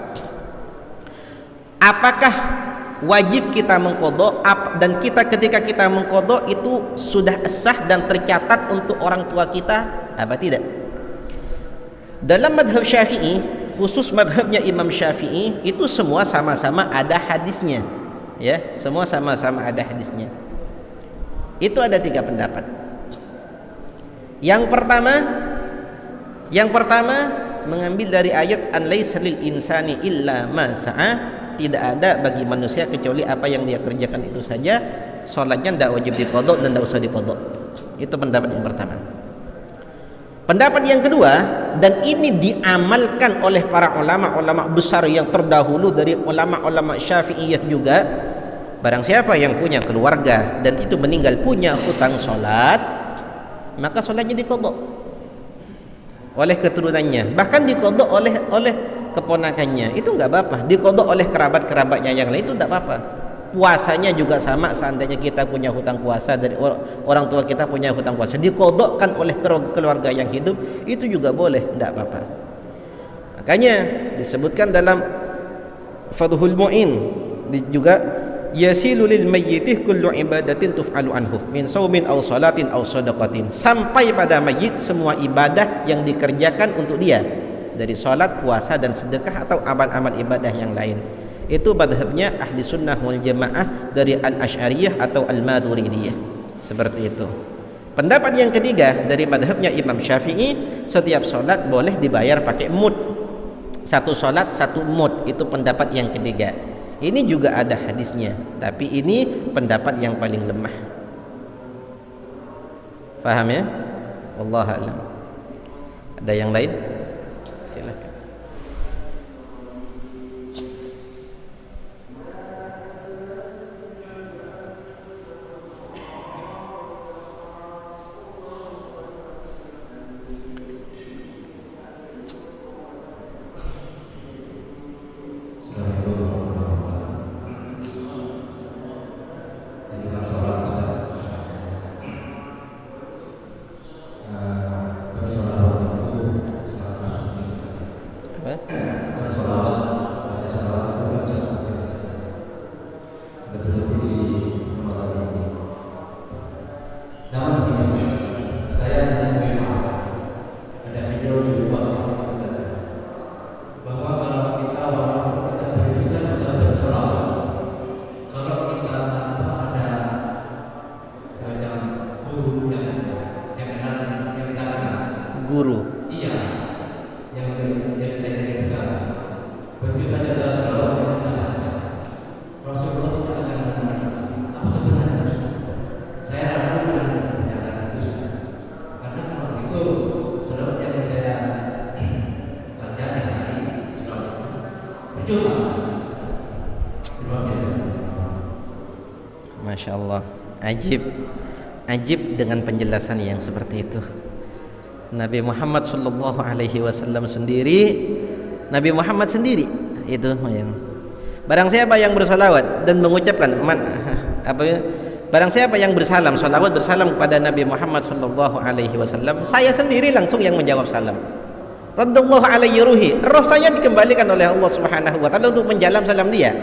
apakah wajib kita mengqadha? Dan ketika kita mengqadha itu sudah sah dan tercatat untuk orang tua kita apa tidak? Dalam madhab Syafi'i, khusus madhabnya Imam Syafi'i, itu semua sama-sama ada hadisnya, ya, semua sama-sama ada hadisnya. Itu ada 3 pendapat. Yang pertama mengambil dari ayat an laisa lil insani illa ma sa'a, tidak ada bagi manusia kecuali apa yang dia kerjakan itu saja. Salatnya tidak wajib diqadha dan tidak usah diqadha. Itu pendapat yang pertama. Pendapat yang kedua, dan ini diamalkan oleh para ulama-ulama besar yang terdahulu dari ulama-ulama Syafi'iyah juga, barang siapa yang punya keluarga dan itu meninggal punya hutang salat, maka salatnya diqadha oleh keturunannya, bahkan diqadha oleh keponakannya, itu nggak apa-apa. Dikodok oleh kerabat-kerabatnya yang lain, itu nggak apa-apa. Puasanya juga sama, seandainya kita punya hutang puasa dari orang tua kita punya hutang puasa, dikodokkan oleh keluarga yang hidup, itu juga boleh, nggak apa-apa. Makanya disebutkan dalam Fathul Mu'in juga, yasilu lil mayyitih kullu ibadatin tuf'alu anhu min saumin aw salatin aw shadaqatin, sampai pada mayit semua ibadah yang dikerjakan untuk dia, dari salat, puasa dan sedekah atau amal-amal ibadah yang lain. Itu madhabnya ahli sunnah wal jamaah dari al-Asy'ariyah atau al-Maturidiyah, seperti itu. Pendapat yang ketiga dari madhabnya Imam Syafi'i, setiap salat boleh dibayar pakai mud, satu salat satu mud, itu pendapat yang ketiga. Ini juga ada hadisnya, tapi ini pendapat yang paling lemah. Faham ya? Wallahu a'lam. Ada yang lain? Silakan. Masya Allah, ajib dengan penjelasan yang seperti itu. Nabi Muhammad Sallallahu Alaihi Wasallam sendiri, Nabi Muhammad sendiri itu yang, barang siapa yang bersalawat dan mengucapkan barang siapa yang bersalam, salawat bersalam kepada Nabi Muhammad Sallallahu Alaihi Wasallam, saya sendiri langsung yang menjawab salam. Raddallahu alaihi ruhi, roh saya dikembalikan oleh Allah Subhanahu Wa Taala untuk menjalam salam dia.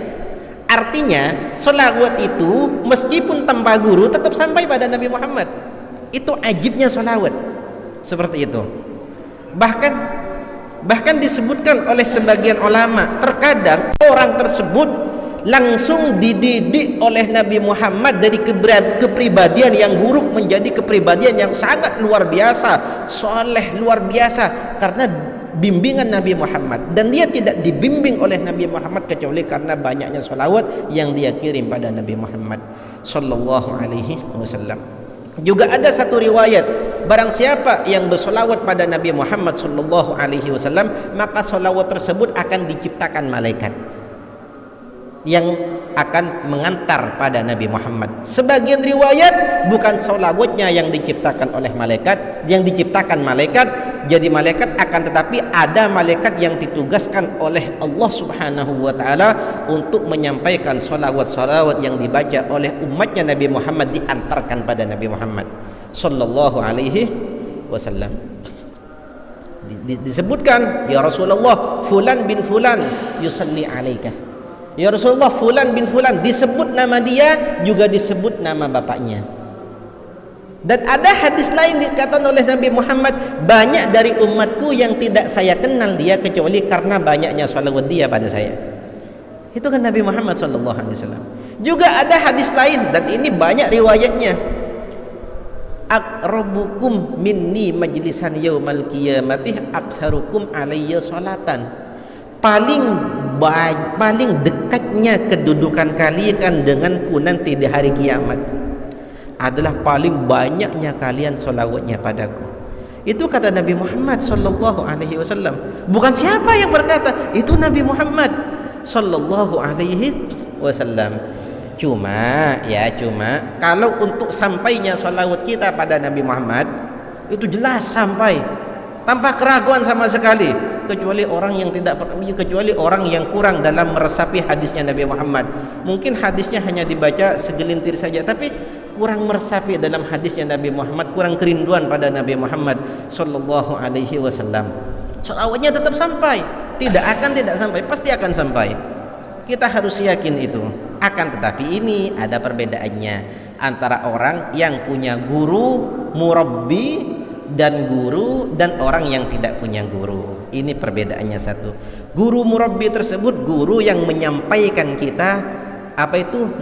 Artinya sholawat itu meskipun tanpa guru tetap sampai pada Nabi Muhammad. Itu ajibnya sholawat seperti itu. Bahkan disebutkan oleh sebagian ulama, terkadang orang tersebut langsung dididik oleh Nabi Muhammad dari kepribadian yang buruk menjadi kepribadian yang sangat luar biasa, soleh luar biasa, karena bimbingan Nabi Muhammad. Dan dia tidak dibimbing oleh Nabi Muhammad kecuali karena banyaknya sholawat yang dia kirim pada Nabi Muhammad Sallallahu Alaihi Wasallam. Juga ada satu riwayat, barang siapa yang bersolawat pada Nabi Muhammad Sallallahu Alaihi Wasallam, maka solawat tersebut akan diciptakan malaikat yang akan mengantar pada Nabi Muhammad. Sebagian riwayat bukan sholawatnya yang diciptakan oleh malaikat, yang diciptakan malaikat, jadi malaikat, akan tetapi ada malaikat yang ditugaskan oleh Allah Subhanahu Wa Taala untuk menyampaikan sholawat-sholawat yang dibaca oleh umatnya Nabi Muhammad, diantarkan pada Nabi Muhammad Sallallahu Alaihi Wasallam. Disebutkan, ya Rasulullah, fulan bin fulan yusalli alaika. Ya Rasulullah, fulan bin fulan, disebut nama dia, juga disebut nama bapaknya. Dan ada hadis lain dikatakan oleh Nabi Muhammad, banyak dari umatku yang tidak saya kenal dia kecuali karena banyaknya salawat dia pada saya. Itu kan Nabi Muhammad SAW. Juga ada hadis lain, dan ini banyak riwayatnya, aqrabukum minni majlisan yaumal qiyamati aktsarukum alayya salatan. Paling dekatnya kedudukan kalian denganku nanti di hari kiamat adalah paling banyaknya kalian solawatnya padaku. Itu kata Nabi Muhammad Sallallahu Alaihi Wasallam. Bukan siapa yang berkata, itu Nabi Muhammad Sallallahu Alaihi Wasallam. Cuma kalau untuk sampainya solawat kita pada Nabi Muhammad itu jelas sampai tanpa keraguan sama sekali. kecuali orang yang kecuali orang yang kurang dalam meresapi hadisnya Nabi Muhammad. Mungkin hadisnya hanya dibaca segelintir saja, tapi kurang meresapi dalam hadisnya Nabi Muhammad, kurang kerinduan pada Nabi Muhammad sallallahu alaihi wasallam. Selawatnya tetap sampai, tidak sampai, pasti akan sampai. Kita harus yakin itu. Akan tetapi ini ada perbedaannya antara orang yang punya guru, murabbi dan guru, dan orang yang tidak punya guru. Ini perbedaannya satu. Guru murabbi tersebut guru yang menyampaikan kita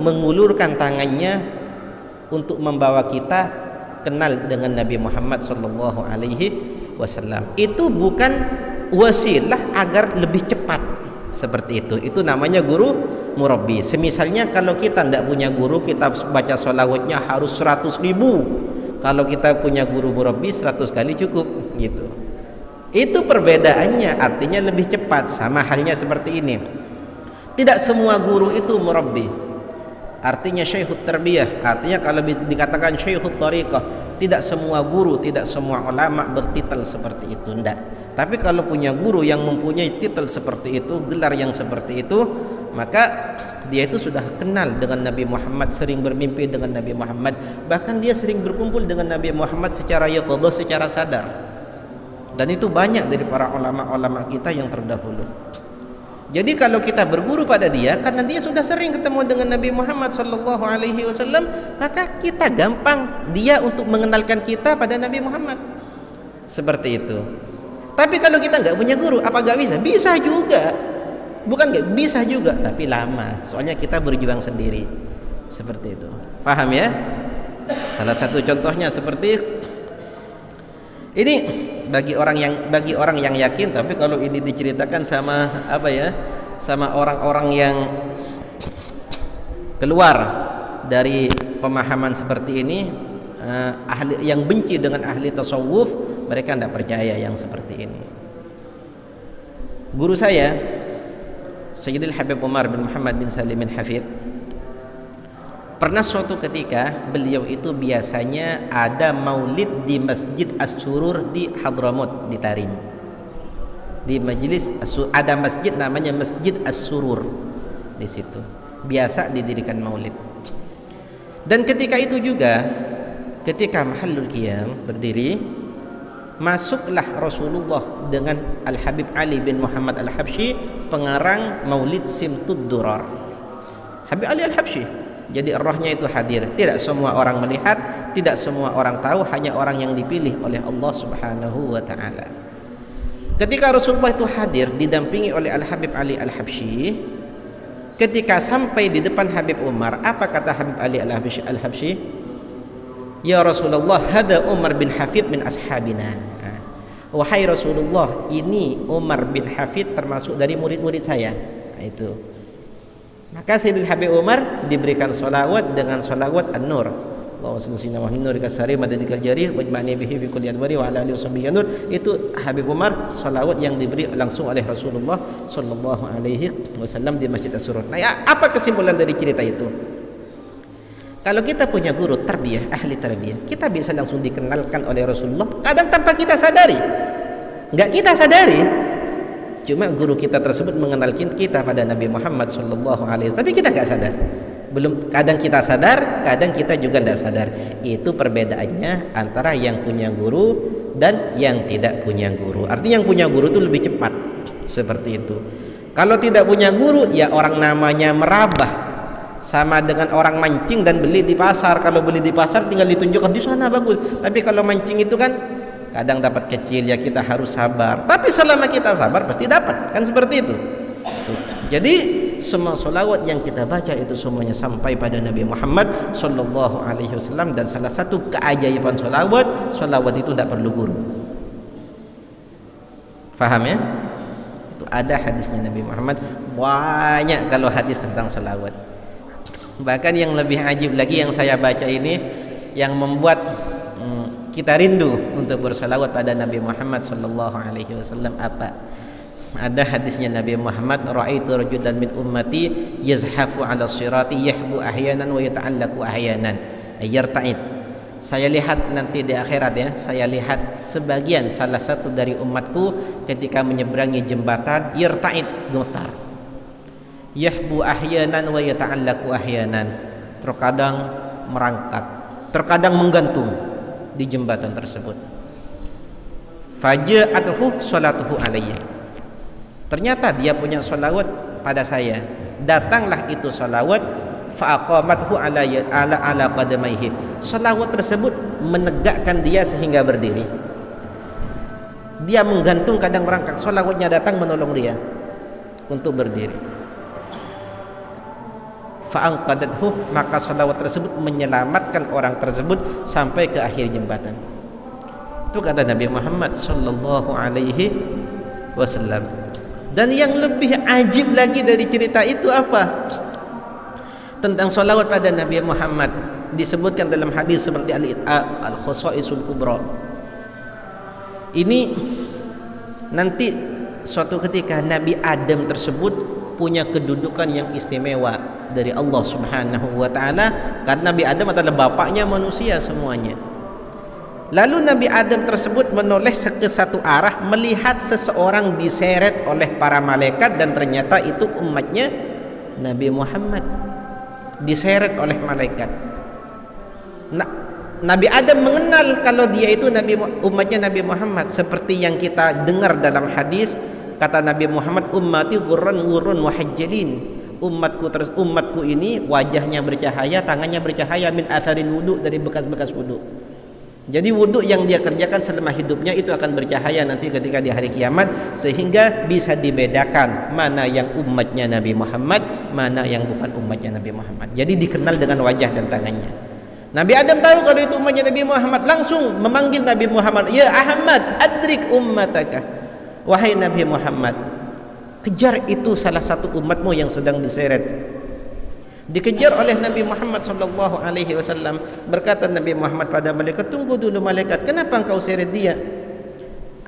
mengulurkan tangannya untuk membawa kita kenal dengan Nabi Muhammad sallallahu alaihi wasallam. Itu bukan wasilah agar lebih cepat seperti itu. Itu namanya guru murabbi. Semisalnya kalau kita tidak punya guru, kita baca sholawatnya harus 100.000. Kalau kita punya guru murabbi 100 kali cukup gitu. Itu perbedaannya, artinya lebih cepat. Sama halnya seperti ini. Tidak semua guru itu murabbi. Artinya syekhut tarbiyah, artinya kalau dikatakan syekhut tariqah, tidak semua guru, tidak semua ulama bertitel seperti itu, tidak. Tapi kalau punya guru yang mempunyai titel seperti itu, gelar yang seperti itu, maka dia itu sudah kenal dengan Nabi Muhammad, sering bermimpi dengan Nabi Muhammad, bahkan dia sering berkumpul dengan Nabi Muhammad secara yaqadhah, secara sadar. Dan itu banyak dari para ulama-ulama kita yang terdahulu. Jadi kalau kita berguru pada dia, karena dia sudah sering ketemu dengan Nabi Muhammad sallallahu alaihi wasallam, maka kita gampang dia untuk mengenalkan kita pada Nabi Muhammad. Seperti itu. Tapi kalau kita nggak punya guru, apa nggak bisa? Bisa juga. Bukan nggak bisa juga, tapi lama. Soalnya kita berjuang sendiri. Seperti itu. Paham ya? Salah satu contohnya seperti ini bagi orang yang yakin. Tapi kalau ini diceritakan sama sama orang-orang yang keluar dari pemahaman seperti ini, ahli yang benci dengan ahli tasawuf, mereka tidak percaya yang seperti ini. Guru saya Sayyidil Habib Umar bin Muhammad bin Salim bin Hafid, pernah suatu ketika beliau itu biasanya ada maulid di Masjid As-Surur di Hadramaut, di Tarim. Di majelis ada masjid namanya Masjid As-Surur. Di situ biasa didirikan maulid. Dan ketika itu juga, ketika Mahallul Qiyam berdiri, masuklah Rasulullah dengan Al-Habib Ali bin Muhammad Al-Habsyi, pengarang Maulid Simtud Durar. Habib Ali Al-Habsyi. Jadi rohnya itu hadir. Tidak semua orang melihat, tidak semua orang tahu, hanya orang yang dipilih oleh Allah Subhanahu wa taala. Ketika Rasulullah itu hadir didampingi oleh Al-Habib Ali Al-Habsyi, ketika sampai di depan Habib Umar, apa kata Habib Ali Al-Habsyi? Ya Rasulullah, hada Umar bin Hafid min ashabina. Wahai Rasulullah, ini Umar bin Hafid termasuk dari murid-murid saya. Itu. Maka Sayyidul Habib Umar diberikan salawat dengan salawat An-Nur. Allahumma shalli ala Muhammad nurika sari madadikal jari wajma'ni bihi fi kulli adwari wa ala alihi washabihi nur. Itu Habib Umar, salawat yang diberi langsung oleh Rasulullah sallallahu alaihi wasallam di Masjid As-Surur. Nah, apa kesimpulan dari cerita itu? Kalau kita punya guru tarbiyah, ahli tarbiyah, kita bisa langsung dikenalkan oleh Rasulullah, kadang tanpa kita sadari. Enggak kita sadari. Cuma guru kita tersebut mengenalkan kita pada Nabi Muhammad sallallahu alaihi wasallam, tapi kita enggak sadar. Kadang kita sadar, kadang kita juga tidak sadar. Itu perbedaannya antara yang punya guru dan yang tidak punya guru. Artinya yang punya guru itu lebih cepat. Seperti itu. Kalau tidak punya guru, ya orang namanya merabah. Sama dengan orang mancing dan beli di pasar. Kalau beli di pasar tinggal ditunjukkan di sana bagus. Tapi kalau mancing itu kan kadang dapat kecil, ya kita harus sabar. Tapi selama kita sabar pasti dapat. Kan seperti itu. Jadi semua solawat yang kita baca itu semuanya sampai pada Nabi Muhammad sallallahu alaihi wasallam. Dan salah satu keajaiban solawat itu tidak perlu guru. Faham ya? Itu ada hadisnya Nabi Muhammad. Banyak kalau hadis tentang solawat. Bahkan yang lebih ajib lagi yang saya baca ini, yang membuat kita rindu untuk bersolawat pada Nabi Muhammad sallallahu alaihi wasallam, apa? Ada hadisnya Nabi Muhammad, ra'aitu rajulan min ummati yazhafu 'ala sirati yahbu ahyanan wa yata'allaqu ahyanan, yarta'id. Saya lihat nanti di akhirat ya, saya lihat sebagian salah satu dari umatku ketika menyeberangi jembatan yarta'id, gemetar. Yahbu ahyanan wa yata'allaku ahyanan. Terkadang merangkak, terkadang menggantung di jembatan tersebut. Faja'atuhu salatuhu alayya. Ternyata dia punya salawat pada saya. Datanglah itu salawat fa'aqamathu ala qadamaihi. Salawat tersebut menegakkan dia sehingga berdiri. Dia menggantung, kadang merangkak, salawatnya datang menolong dia untuk berdiri. Fa'anqadathu, maka salawat tersebut menyelamatkan orang tersebut sampai ke akhir jembatan. Itu kata Nabi Muhammad sallallahu alaihi wasallam. Dan yang lebih ajib lagi dari cerita itu apa? Tentang salawat pada Nabi Muhammad disebutkan dalam hadis seperti Al-Khosaisul Kubra. Ini nanti suatu ketika Nabi Adam tersebut punya kedudukan yang istimewa dari Allah Subhanahu wa taala, karena Nabi Adam adalah bapaknya manusia semuanya. Lalu Nabi Adam tersebut menoleh ke satu arah, melihat seseorang diseret oleh para malaikat, dan ternyata itu umatnya Nabi Muhammad, diseret oleh malaikat. Nabi Adam mengenal kalau dia itu umatnya Nabi Muhammad, seperti yang kita dengar dalam hadis, kata Nabi Muhammad, ummati ghurran wahajjalin. Umatku ini wajahnya bercahaya, tangannya bercahaya, min atharil wudu, dari bekas-bekas wudu. Jadi wudhu yang dia kerjakan selama hidupnya itu akan bercahaya nanti ketika di hari kiamat, sehingga bisa dibedakan mana yang umatnya Nabi Muhammad, mana yang bukan umatnya Nabi Muhammad. Jadi dikenal dengan wajah dan tangannya. Nabi Adam tahu kalau itu umatnya Nabi Muhammad, langsung memanggil Nabi Muhammad, ya Ahmad, adrik ummataka. Wahai Nabi Muhammad, kejar itu salah satu umatmu yang sedang diseret. Dikejar oleh Nabi Muhammad sallallahu alaihi wasallam. Berkata Nabi Muhammad pada malaikat, tunggu dulu malaikat, kenapa engkau seret dia?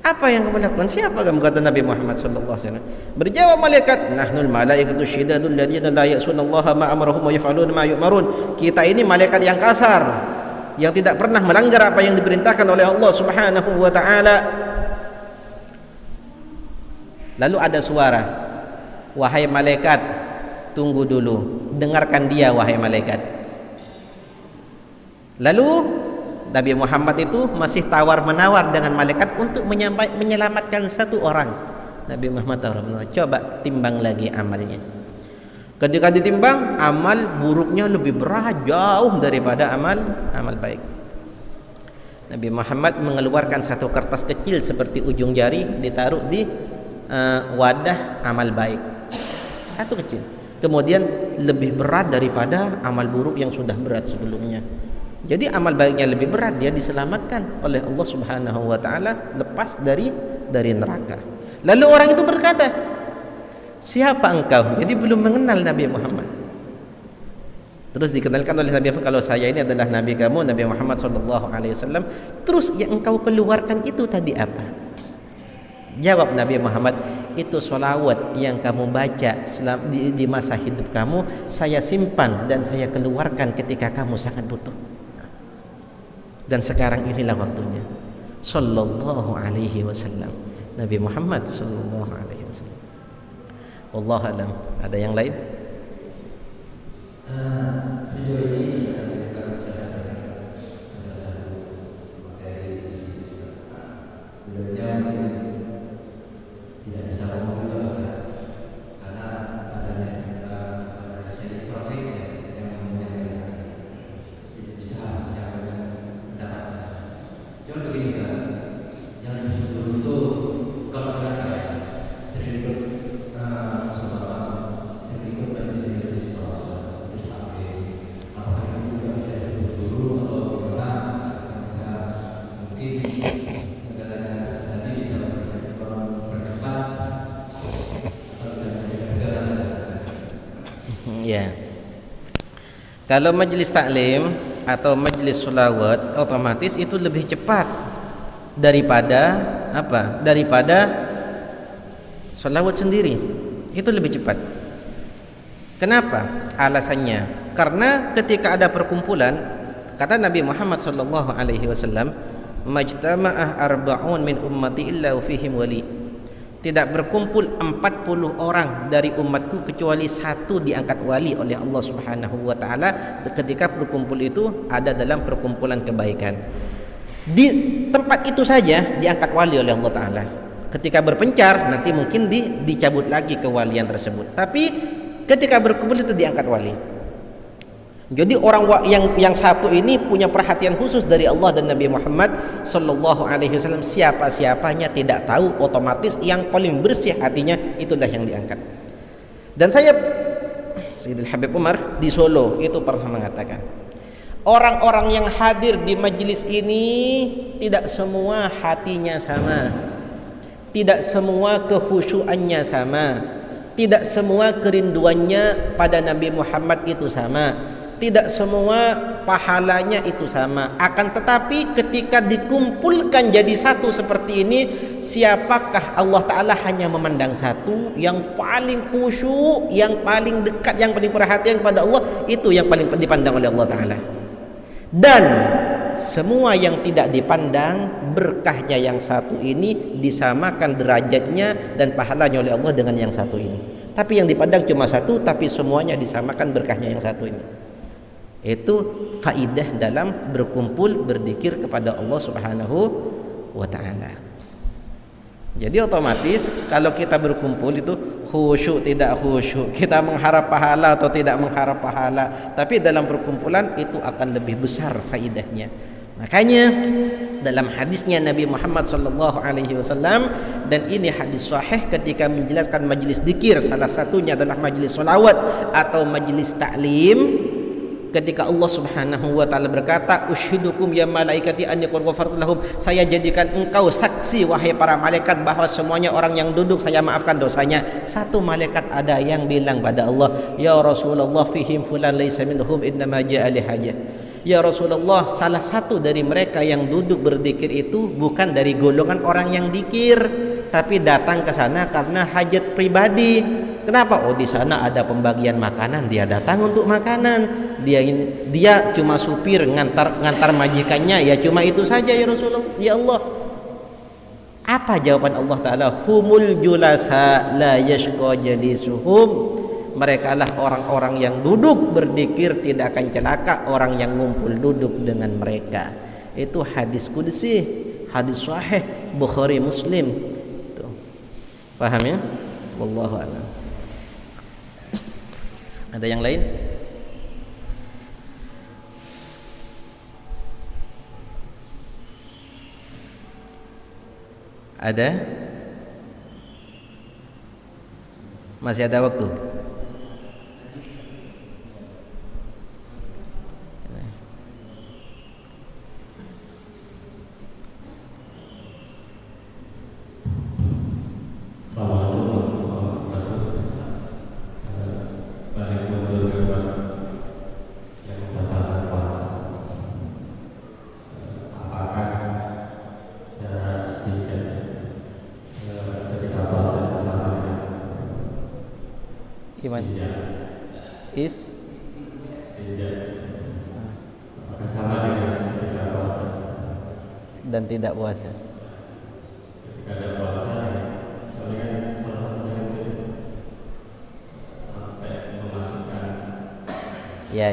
Apa yang kamu lakukan? Siapa kamu? Kata Nabi Muhammad sallallahu alaihi wasallam. Berjawab malaikat, nahnul malaikatu syidadul ladzina la ya'sunallaha ma amarahum wa yaf'aluna ma yu'marun. Kita ini malaikat yang kasar, yang tidak pernah melanggar apa yang diperintahkan oleh Allah Subhanahu wa taala. Lalu ada suara, wahai malaikat, tunggu dulu, dengarkan dia wahai malaikat. Lalu Nabi Muhammad itu masih tawar-menawar dengan malaikat untuk menyelamatkan satu orang. Nabi Muhammad tawar-menawar, coba timbang lagi amalnya. Ketika ditimbang, amal buruknya lebih berat jauh daripada amal baik. Nabi Muhammad mengeluarkan satu kertas kecil seperti ujung jari, ditaruh di wadah amal baik, satu kecil. Kemudian lebih berat daripada amal buruk yang sudah berat sebelumnya. Jadi amal baiknya lebih berat, dia diselamatkan oleh Allah Subhanahu wa taala, lepas dari neraka. Lalu orang itu berkata, siapa engkau? Jadi belum mengenal Nabi Muhammad. Terus dikenalkan oleh Nabi Muhammad, kalau saya ini adalah Nabi kamu, Nabi Muhammad sallallahu alaihi wasallam. Terus yang engkau keluarkan itu tadi apa? Jawab Nabi Muhammad, itu sholawat yang kamu baca di masa hidup kamu, saya simpan dan saya keluarkan ketika kamu sangat butuh. Dan sekarang inilah waktunya. Sallallahu alaihi wasallam. Nabi Muhammad sallallahu alaihi wasallam. Wallahu a'lam. Ada yang lain? Video ini tidak bisa ngomong juga Ustaz, karena adanya seni trafik yang mempunyai tidak bisa yang mendapatkan. Cuma begini Ustaz, yang dulu itu kalau saya sering ikut sering ikut dari sekolah, terus sampai apakah itu juga bisa disebut guru atau bagaimana? Bisa mungkin ya. Kalau majlis taklim atau majlis sholawat, otomatis itu lebih cepat daripada apa? Daripada sholawat sendiri. Itu lebih cepat. Kenapa? Alasannya, karena ketika ada perkumpulan, Kata Nabi Muhammad sallallahu alaihi wasallam, "Majtama'ah arba'un min ummati illa fihim wali." Tidak berkumpul 40 orang dari umatku kecuali satu diangkat wali oleh Allah Subhanahu wa taala. Ketika berkumpul itu ada dalam perkumpulan kebaikan. Di tempat itu saja diangkat wali oleh Allah taala. Ketika berpencar nanti mungkin dicabut lagi kewalian tersebut. Tapi ketika berkumpul itu diangkat wali. Jadi orang yang satu ini punya perhatian khusus dari Allah dan Nabi Muhammad sallallahu alaihi wasallam. Siapa-siapanya tidak tahu, otomatis yang paling bersih hatinya itulah yang diangkat. Dan saya Sayyidul Habib Umar di Solo itu pernah mengatakan, orang-orang yang hadir di majelis ini tidak semua hatinya sama, tidak semua kekhusyuannya sama, tidak semua kerinduannya pada Nabi Muhammad itu sama, tidak semua pahalanya itu sama. Akan tetapi ketika dikumpulkan jadi satu seperti ini, siapakah Allah Ta'ala hanya memandang satu, yang paling khusyuk, yang paling dekat, yang paling perhatian kepada Allah, itu yang paling dipandang oleh Allah Ta'ala. Dan semua yang tidak dipandang, berkahnya yang satu ini disamakan derajatnya dan pahalanya oleh Allah dengan yang satu ini. Tapi yang dipandang cuma satu, tapi semuanya disamakan berkahnya yang satu ini. Itu faidah dalam berkumpul berzikir kepada Allah Subhanahu wa taala. Jadi otomatis kalau kita berkumpul itu khusyuk tidak khusyuk, kita mengharap pahala atau tidak mengharap pahala, tapi dalam perkumpulan itu akan lebih besar faidahnya. Makanya dalam hadisnya Nabi Muhammad sallallahu alaihi wasallam, dan ini hadis sahih ketika menjelaskan majelis zikir, salah satunya adalah majelis sholawat atau majelis ta'lim. Ketika Allah Subhanahu wa taala berkata, "Ushidukum ya malaikati an yakun ghafartu lahum." Saya jadikan engkau saksi wahai para malaikat bahwa semuanya orang yang duduk saya maafkan dosanya. Satu malaikat ada yang bilang pada Allah, "Ya Rasulullah, fihim fulan laisa minhum innama ja'a li hajah." Ya Rasulullah, salah satu dari mereka yang duduk berzikir itu bukan dari golongan orang yang zikir, tapi datang ke sana karena hajat pribadi. Kenapa? Oh, di sana ada pembagian makanan, dia datang untuk makanan. Dia cuma supir ngantar majikannya, ya cuma itu saja ya Rasulullah. Ya Allah. Apa jawaban Allah Ta'ala? Humul julasa la yashqa jalisuhum. Mereka lah orang-orang yang duduk berzikir tidak akan celaka orang yang ngumpul duduk dengan mereka. Itu hadis qudsi, hadis sahih Bukhari Muslim. Tuh. Paham ya? Wallahu a'lam. Ada yang lain? Ada? Masih ada waktu? Is apakah sama dengan ketika puasa dan tidak puasa. ketika ada puasa soalnya kan salah satunya mungkin sampai memasukkan Ya.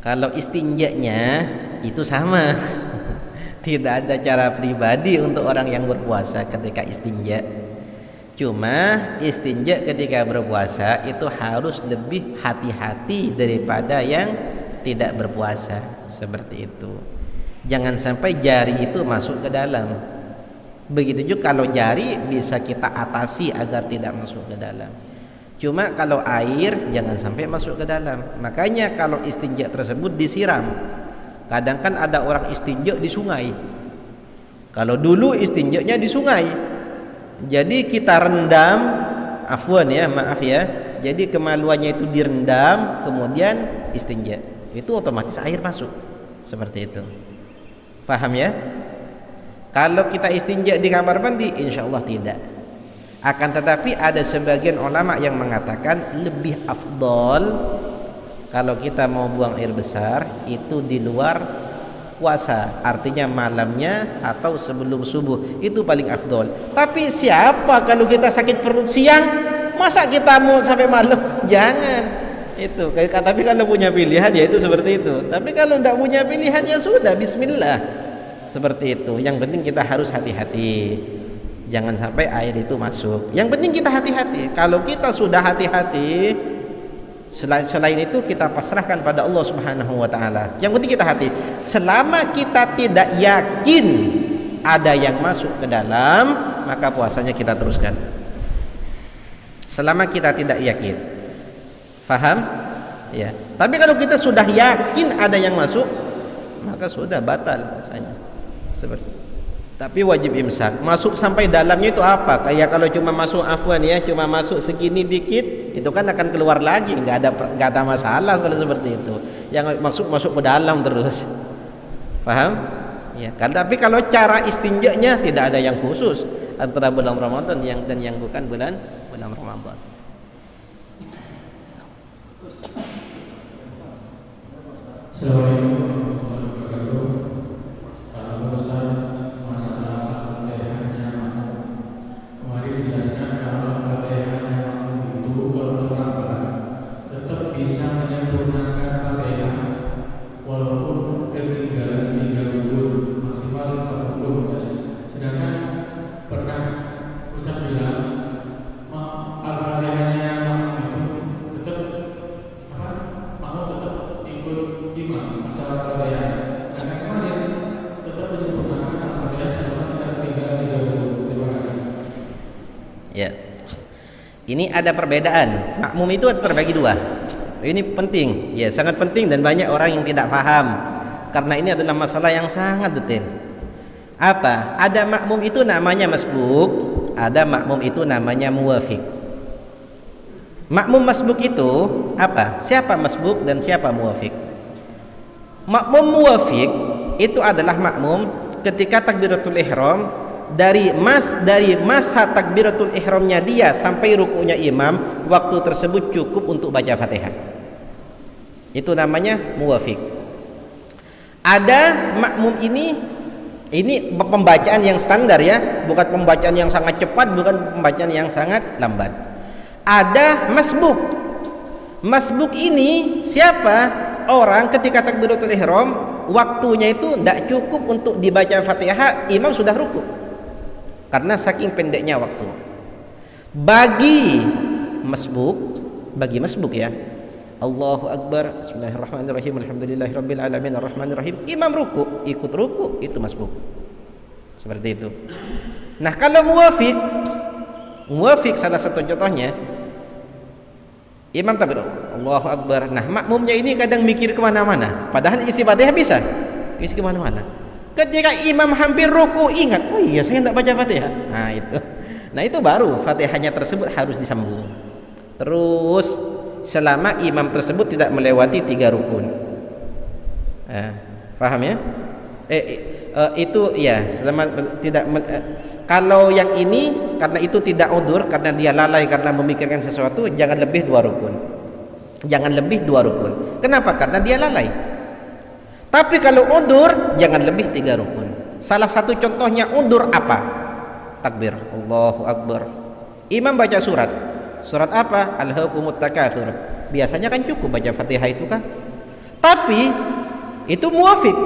Kalau istinjanya itu sama. Tidak ada cara pribadi untuk orang yang berpuasa ketika istinja. Cuma istinja ketika berpuasa itu harus lebih hati-hati daripada yang tidak berpuasa. Seperti itu. Jangan sampai jari itu masuk ke dalam. Begitu juga kalau jari bisa kita atasi agar tidak masuk ke dalam. Cuma kalau air jangan sampai masuk ke dalam. Makanya kalau istinja tersebut disiram. Kadang kan ada orang istinja di sungai. Kalau dulu istinjanya di sungai, jadi kita rendam, afwan ya, maaf ya. Jadi kemaluannya itu direndam, kemudian istinja. Itu otomatis air masuk. Seperti itu. Paham ya? Kalau kita istinja di kamar mandi, insya Allah tidak. Akan tetapi ada sebagian ulama yang mengatakan lebih afdol kalau kita mau buang air besar itu di luar puasa, artinya malamnya atau sebelum subuh, itu paling afdol. Tapi siapa kalau kita sakit perut siang, masa kita mau sampai malam? Jangan. Itu. Tapi kalau punya pilihan ya itu seperti itu. Tapi kalau tidak punya pilihan ya sudah, bismillah. Seperti itu. Yang penting kita harus hati-hati. Jangan sampai air itu masuk. Yang penting kita hati-hati. Kalau kita sudah hati-hati, selain itu kita pasrahkan pada Allah Subhanahu wa taala. Yang penting kita hati. Selama kita tidak yakin ada yang masuk ke dalam, maka puasanya kita teruskan. Selama kita tidak yakin. Faham? Ya. Tapi kalau kita sudah yakin ada yang masuk, maka sudah batal puasanya. Seperti. Tapi wajib imsak. Masuk sampai dalamnya itu apa? Kayak kalau cuma masuk afwan ya, cuma masuk segini dikit, itu kan akan keluar lagi, nggak ada masalah kalau seperti itu. Yang masuk ke dalam terus. Paham? Ya. Tapi kalau cara istinjanya tidak ada yang khusus antara bulan Ramadan dan yang bukan bulan Ramadan. Assalamualaikum. Ya. Ini ada perbedaan. Makmum itu terbagi dua. Ini penting, ya sangat penting dan banyak orang yang tidak paham karena ini adalah masalah yang sangat detail. Apa? Ada makmum itu namanya masbuk, ada makmum itu namanya muwafiq. Makmum masbuk itu apa? Siapa masbuk dan siapa muwafiq? Makmum muwafiq itu adalah makmum ketika takbiratul ihram dari masa takbiratul ihramnya dia sampai rukunya imam, waktu tersebut cukup untuk baca Fatihah. Itu namanya muwafiq. Ada makmum ini pembacaan yang standar ya, bukan pembacaan yang sangat cepat, bukan pembacaan yang sangat lambat. Ada masbuk. Masbuk ini siapa? Orang ketika takbiratul ihram waktunya itu tidak cukup untuk dibaca Fatihah, imam sudah ruku. Karena saking pendeknya waktu. Bagi masbuk ya. Allahu Akbar, Bismillahirrahmanirrahim, Alhamdulillahirabbil alamin, Arrahmanirrahim. Imam ruku, ikut ruku, itu masbuk. Seperti itu. Nah, kalau muwafiq salah satu contohnya imam takbir, Allahu Akbar. Nah, makmumnya ini kadang mikir kemana-mana. Padahal isi Fatihah bisa isi kemana-mana. Ketika imam hampir ruku ingat, oh iya saya tidak baca Fatihah. Nah itu baru Fatihahnya tersebut harus disambung. Terus selama imam tersebut tidak melewati 3 rukun. Paham ya? Itu ya selama tidak kalau yang ini karena itu tidak udzur, karena dia lalai karena memikirkan sesuatu, jangan lebih 2 rukun. Jangan lebih 2 rukun. Kenapa? Karena dia lalai. Tapi kalau udzur jangan lebih 3 rukun. Salah satu contohnya udzur apa? Takbir, Allahu Akbar. Imam baca surat. Surat apa? Alhaakumut takatsur. Biasanya kan cukup baca Fatihah itu kan. Tapi itu muwafiq.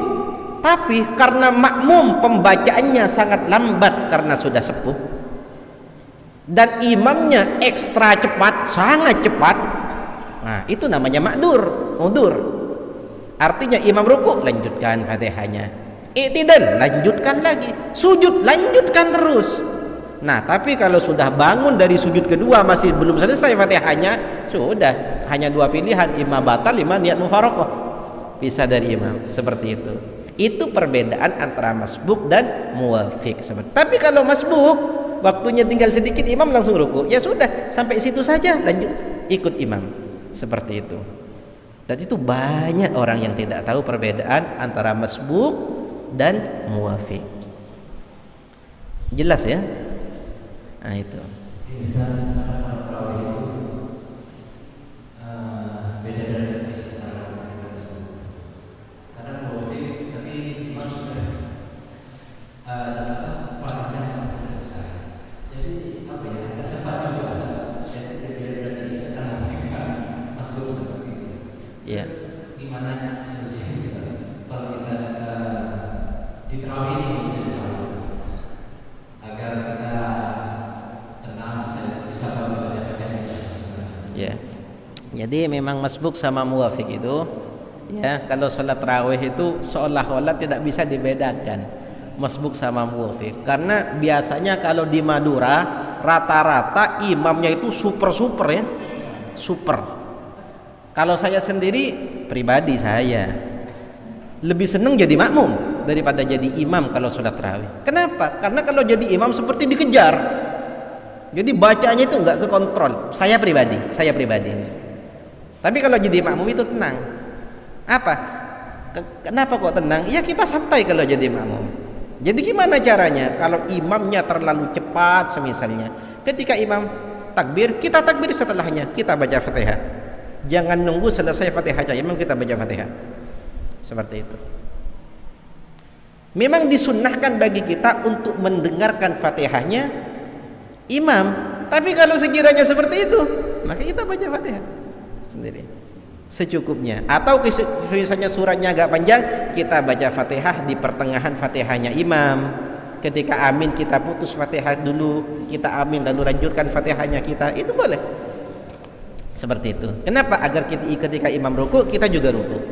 Tapi karena makmum pembacaannya sangat lambat karena sudah sepuh dan imamnya ekstra cepat, sangat cepat, nah itu namanya udzur. Artinya imam ruku, lanjutkan Fatihahnya, i'tidal, lanjutkan lagi, sujud, lanjutkan terus. Nah tapi kalau sudah bangun dari sujud kedua masih belum selesai Fatihahnya, sudah hanya 2 pilihan, imam batal, imam niat mufaraqah, bisa dari imam. Seperti itu. Itu perbedaan antara masbuk dan muwafiq. Tapi kalau masbuk waktunya tinggal sedikit, imam langsung ruku, ya sudah sampai situ saja, lanjut ikut imam. Seperti itu. Dan itu banyak orang yang tidak tahu perbedaan antara masbuk dan muwafiq. Jelas ya? Nah itu. Ini kan kalau terawih itu beda dari secara karena muwafiq tapi imam sudah fardunya telah selesai. Jadi apa ya? Ada sempat juga jadi beda secara mereka masuk seperti itu. Ya. Gimana solusinya kita? Kalau kita di terawih ini bisa diterawih agar kita tenang bisa baca-baca. Ya. Jadi memang masbuk sama muwafiq itu, ya, kalau sholat tarawih itu seolah-olah tidak bisa dibedakan masbuk sama muwafiq. Karena biasanya kalau di Madura rata-rata imamnya itu super ya, super. Kalau saya sendiri pribadi saya lebih senang jadi makmum daripada jadi imam kalau sholat tarawih. Kenapa? Karena kalau jadi imam seperti dikejar. Jadi bacanya itu nggak kekontrol. Saya pribadi ini. Tapi kalau jadi makmum itu tenang. Apa? Kenapa kok tenang? Ya kita santai kalau jadi makmum. Jadi gimana caranya? Kalau imamnya terlalu cepat semisalnya, ketika imam takbir, kita takbir setelahnya, kita baca Fatihah. Jangan nunggu selesai Fatihahnya imam kita baca Fatihah. Seperti itu. Memang disunnahkan bagi kita untuk mendengarkan Fatihahnya imam. Tapi kalau sekiranya seperti itu, maka kita baca Fatihah sendiri secukupnya. Atau misalnya suratnya agak panjang, kita baca Fatihah di pertengahan Fatihahnya imam. Ketika amin kita putus Fatihah dulu, kita amin lalu lanjutkan Fatihahnya kita, itu boleh. Seperti itu. Kenapa? Agar ketika imam ruku kita juga ruku.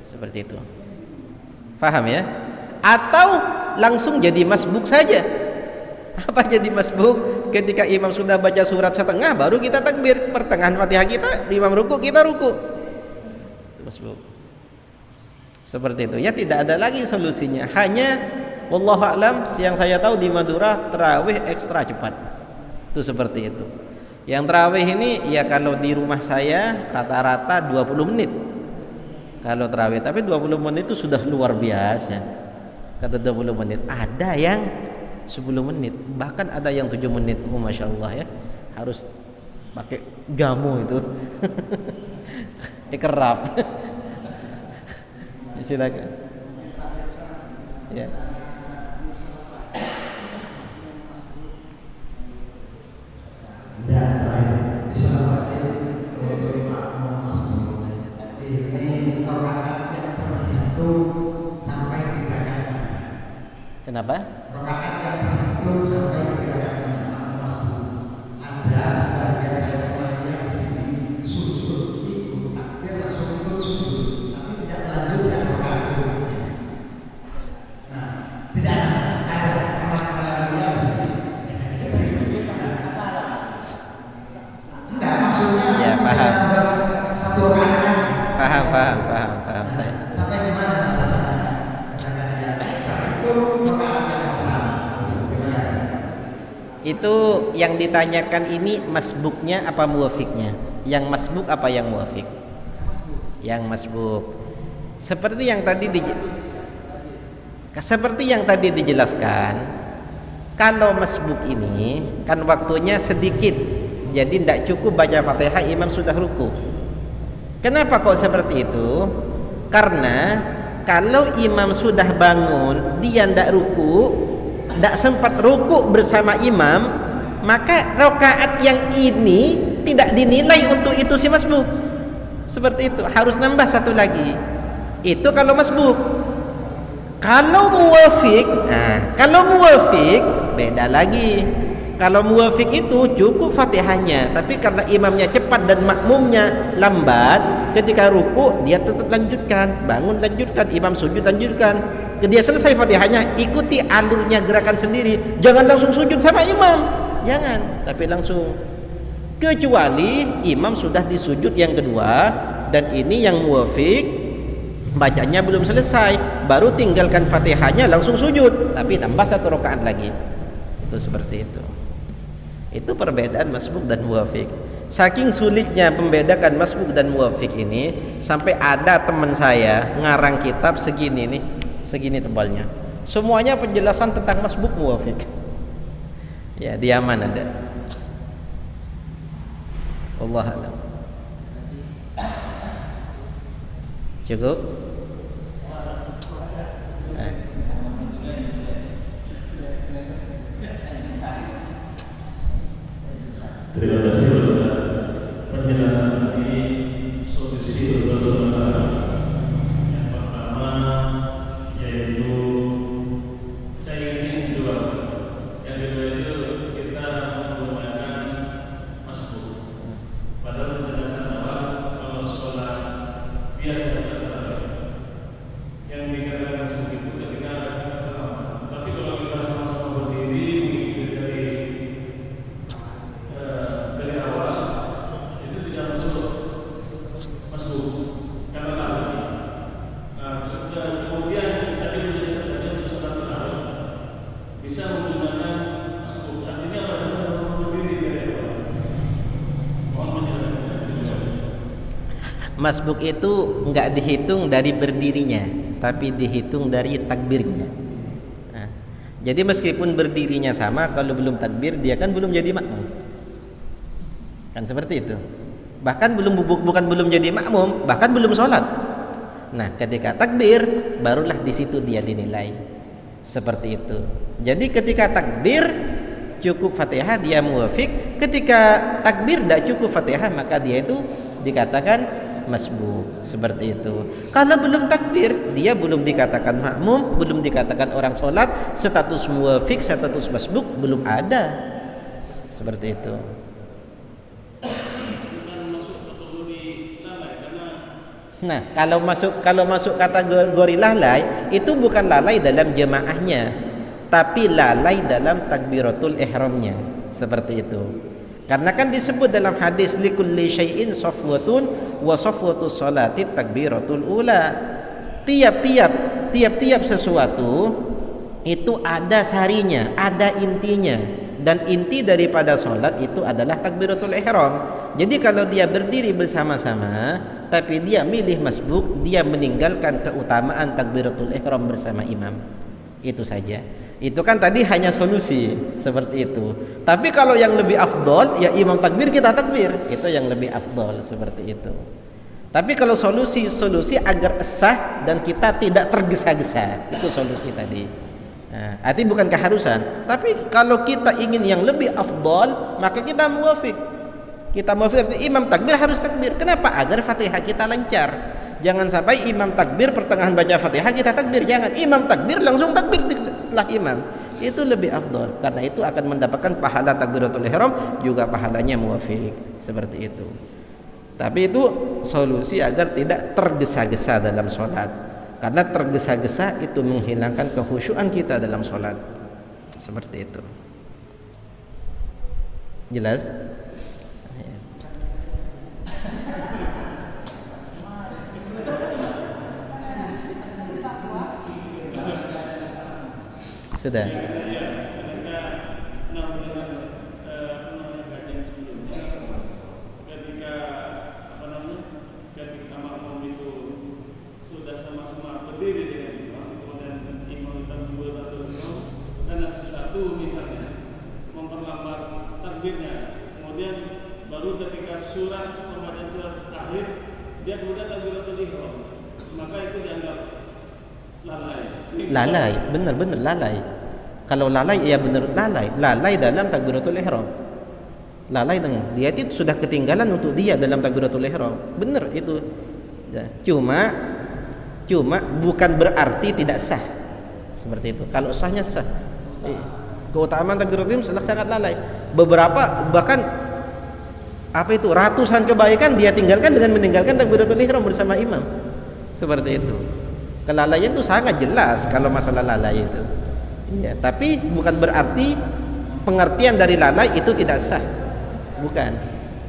Seperti itu. Paham ya? Atau langsung jadi masbuk saja. Apa jadi masbuk? Ketika imam sudah baca surat setengah baru kita takbir, pertengahan Fatihah kita, imam ruku kita ruku. Masbuk. Seperti itu. Ya tidak ada lagi solusinya. Hanya wallahu a'lam, yang saya tahu di Madura tarawih ekstra cepat. Itu seperti itu. Yang tarawih ini ya kalau di rumah saya rata-rata 20 menit. Kalau tarawih, tapi 20 menit itu sudah luar biasa. Kata 20 menit. Ada yang 10 menit, bahkan ada yang 7 menit. Oh, Masya Allah ya, harus pakai jamu itu. Kerap. Silakan. Ya. Dan terakhir, diselamatkan untuk makmum masbuk. Ini rakaat yang terhitung sampai 3 kali. Kenapa? Rakaat yang terhitung sampai 3 kali makmum masbuk. Ada sebagian saya temannya di sini sujud ikut takbir langsung ikut sujud, tapi tidak melanjutkan rakaat berikutnya. Nah, tidak ada masalah di sini. Enggak, maksudnya Ya, paham. satu rakaat. Paham saya. Sampai di mana masalahnya? Itu rakaat yang pertama. Terima kasih. Itu yang ditanyakan ini masbuknya apa muwafiknya? Yang masbuk apa yang muwafik? Yang masbuk. Seperti yang tadi dijelaskan, kalau masbuk ini kan waktunya sedikit, jadi tidak cukup baca Fatihah imam sudah ruku. Kenapa kok seperti itu? Karena kalau imam sudah bangun dia tidak ruku, tidak sempat ruku bersama imam, maka rakaat yang ini tidak dinilai untuk itu si masbuk. Seperti itu, harus nambah satu lagi. Itu kalau masbuk. Kalau muwafiq beda lagi. Kalau muwafiq itu cukup Fatihahnya, tapi karena imamnya cepat dan makmumnya lambat, ketika ruku dia tetap lanjutkan, bangun lanjutkan, imam sujud lanjutkan. Dia selesai Fatihahnya, ikuti alurnya gerakan sendiri. Jangan langsung sujud sama imam. Jangan, tapi langsung. Kecuali imam sudah di sujud yang kedua dan ini yang muwafiq bacanya belum selesai, baru tinggalkan Fatihahnya langsung sujud, tapi tambah satu rakaat lagi. Itu seperti itu. Itu perbedaan masbuk dan muwafiq. Saking sulitnya membedakan masbuk dan muwafiq ini, sampai ada teman saya ngarang kitab segini nih, segini tebalnya. Semuanya penjelasan tentang masbuk muwafiq. Ya, di Yaman ada. Allah alam. Cukup? Terima kasih Ustaz. Penjelasan ini solusi untuk sementara. Yang pertama yaitu saya ingin dua. Yang kedua itu kita menggunakan masbuk. Pada penjelasan awal kalau sholat biasa yang dikatakan masbuk itu ketika tapi kalau kita sama-sama berdiri dari awal itu tidak masuk masbuk karena lalai. Kemudian tadi penjelasan untuk sholat tarawih bisa menggunakan masbuk. Artinya apa? Sama-sama berdiri dari awal. Mohon penjelasannya. Masbuk itu enggak dihitung dari berdirinya, tapi dihitung dari takbirnya. Nah, jadi meskipun berdirinya sama, kalau belum takbir dia kan belum jadi makmum. Kan seperti itu. Bahkan bukan belum jadi makmum, bahkan belum sholat. Nah, ketika takbir barulah di situ dia dinilai. Seperti itu. Jadi ketika takbir cukup Fatihah dia muwafiq, ketika takbir tidak cukup Fatihah maka dia itu dikatakan masbuk. Seperti itu. Kalau belum takbir dia belum dikatakan makmum, belum dikatakan orang sholat, status muwafiq, status masbuk belum ada. Seperti itu. Nah, kalau masuk kategori lalai itu bukan lalai dalam jemaahnya, tapi lalai dalam takbiratul ihramnya. Seperti itu. Karena kan disebut dalam hadis likulli syai'in safwatun wa safwatus salati takbiratul ula. Tiap-tiap sesuatu itu ada sarinya, ada intinya, dan inti daripada salat itu adalah takbiratul ihram. Jadi kalau dia berdiri bersama-sama tapi dia milih masbuk, dia meninggalkan keutamaan takbiratul ihram bersama imam. Itu saja. Itu kan tadi hanya solusi seperti itu. Tapi kalau yang lebih afdol ya imam takbir kita takbir. Itu yang lebih afdol seperti itu. Tapi kalau solusi agar sah dan kita tidak tergesa-gesa, itu solusi tadi. Nah, artinya bukan keharusan. Tapi kalau kita ingin yang lebih afdol, maka kita muwafiq. Kita muwafiq artinya imam takbir harus takbir. Kenapa? Agar Fatihah kita lancar. Jangan sampai imam takbir pertengahan baca Fatihah kita takbir. Jangan. Imam takbir langsung takbir setelah imam. Itu lebih afdol. Karena itu akan mendapatkan pahala takbiratul ihram, juga pahalanya muwafiq. Seperti itu. Tapi itu solusi agar tidak tergesa-gesa dalam sholat. Karena tergesa-gesa itu menghilangkan kekhusyuan kita dalam sholat. Seperti itu. Jelas? Sudah. Misalnya memperlambat takbirnya, kemudian baru ketika pembacaan surat akhir dia kemudian takbiratul ihram, maka itu dianggap lalai. Lalai, benar-benar lalai. Kalau lalai ya benar lalai dalam takbiratul ihram. Lalai dengan dia itu sudah ketinggalan untuk dia dalam takbiratul ihram. Benar itu. Cuma bukan berarti tidak sah. Seperti itu. Kalau sahnya sah. Keutamaan takbiratul ihram sangat lalai. Beberapa bahkan ratusan kebaikan dia tinggalkan dengan meninggalkan takbiratul ihram bersama imam. Seperti itu. Kelalaian itu sangat jelas kalau masalah lalai itu. Ya, tapi bukan berarti pengertian dari lalai itu tidak sah. Bukan.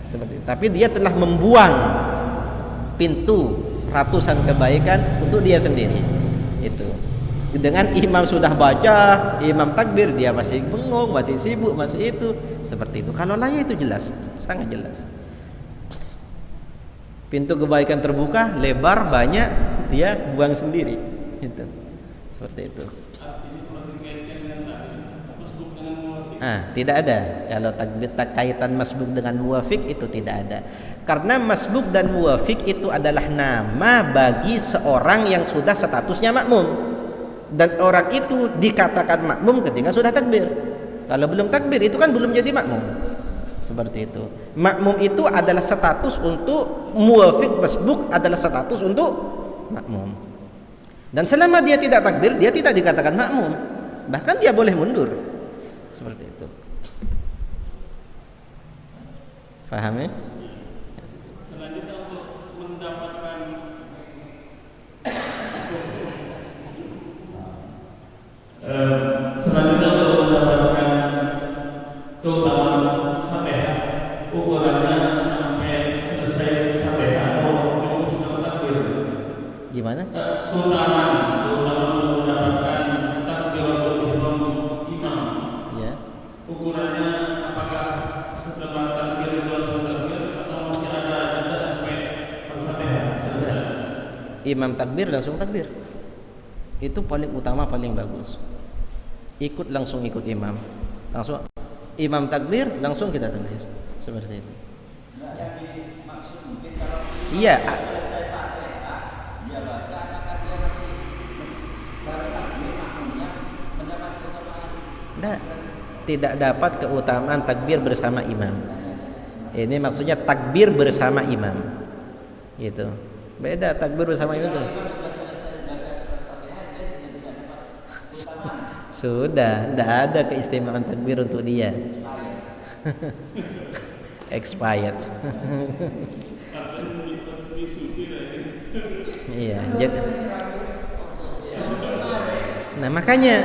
Seperti itu. Tapi dia telah membuang pintu ratusan kebaikan untuk dia sendiri. Itu. Dengan imam sudah baca, imam takbir, dia masih bengong, masih sibuk, masih itu. Seperti itu. Kalau lalai itu jelas, sangat jelas. Pintu kebaikan terbuka, lebar, banyak, dia buang sendiri. Itu. Seperti itu. Artinya kalau dikaitkan dengan tadi, masbuk dengan muwafiq Tidak ada. Kalau takbir kaitan masbuk dengan muwafiq itu tidak ada. Karena masbuk dan muwafiq itu adalah nama bagi seorang yang sudah statusnya makmum. Dan orang itu dikatakan makmum ketika sudah takbir. Kalau belum takbir itu kan belum jadi makmum. Seperti itu. Makmum itu adalah status untuk muwafiq, masbuk adalah status untuk makmum. Dan selama dia tidak takbir, dia tidak dikatakan makmum. Bahkan dia boleh mundur. Seperti itu. Paham ya? Selanjutnya untuk mendapatkan keutamaan Fatihah, ukurannya sampai selesai Fatihah atau cukup setelah takbir? Gimana? Keutamaan mendapatkan takbiratul ihram imam. Ya. Ukurannya apakah setelah takbir itu langsung takbir atau masih ada jeda sampai Al-Fatihah selesai? Imam takbir langsung takbir. Itu paling utama, paling bagus. Ikut langsung ikut imam. Langsung imam takbir langsung kita takbir. Seperti itu. Iya. Tidak dapat keutamaan takbir bersama imam. Ini maksudnya takbir bersama imam. Gitu. Beda takbir bersama imam itu. Sudah, tidak ada keistimewaan takbir untuk dia. Expired. Iya, jadi. Nah, makanya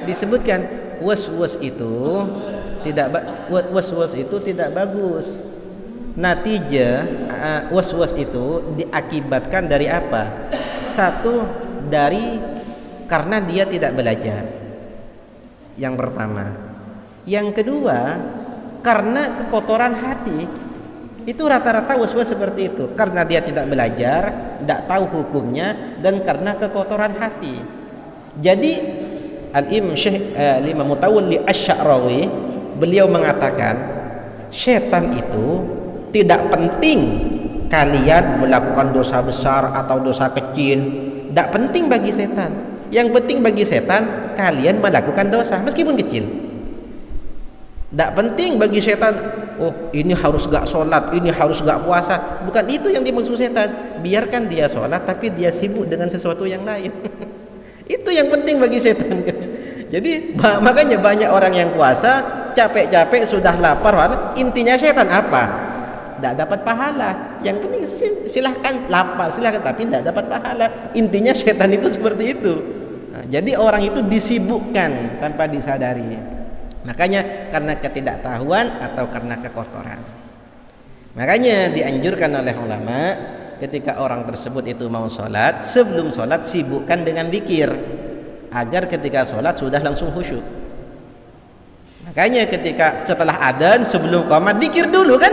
disebutkan was-was itu tidak bagus. Natijah was-was itu diakibatkan dari apa? Satu, dari karena dia tidak belajar. Yang pertama. Yang kedua, karena kekotoran hati. Itu rata-rata was-was seperti itu. Karena dia tidak belajar, tidak tahu hukumnya, dan karena kekotoran hati. Jadi Al-Imam Mutawalli Asy-Sya'rawi beliau mengatakan, setan itu tidak penting kalian melakukan dosa besar atau dosa kecil, tidak penting bagi setan. Yang penting bagi setan kalian melakukan dosa meskipun kecil. Tidak penting bagi setan, oh ini harus gak sholat, ini harus gak puasa. Bukan itu yang dimaksud setan. Biarkan dia sholat tapi dia sibuk dengan sesuatu yang lain. Itu yang penting bagi setan. Jadi makanya banyak orang yang puasa capek-capek sudah lapar. Intinya setan apa? Tidak dapat pahala. Yang penting silahkan lapar, silahkan, tapi tidak dapat pahala. Intinya setan itu seperti itu. Nah, jadi orang itu disibukkan tanpa disadari. Makanya karena ketidaktahuan atau karena kekotoran. Makanya dianjurkan oleh ulama ketika orang tersebut itu mau sholat, sebelum sholat sibukkan dengan zikir agar ketika sholat sudah langsung khusyuk. Makanya ketika setelah adzan sebelum qomat zikir dulu kan?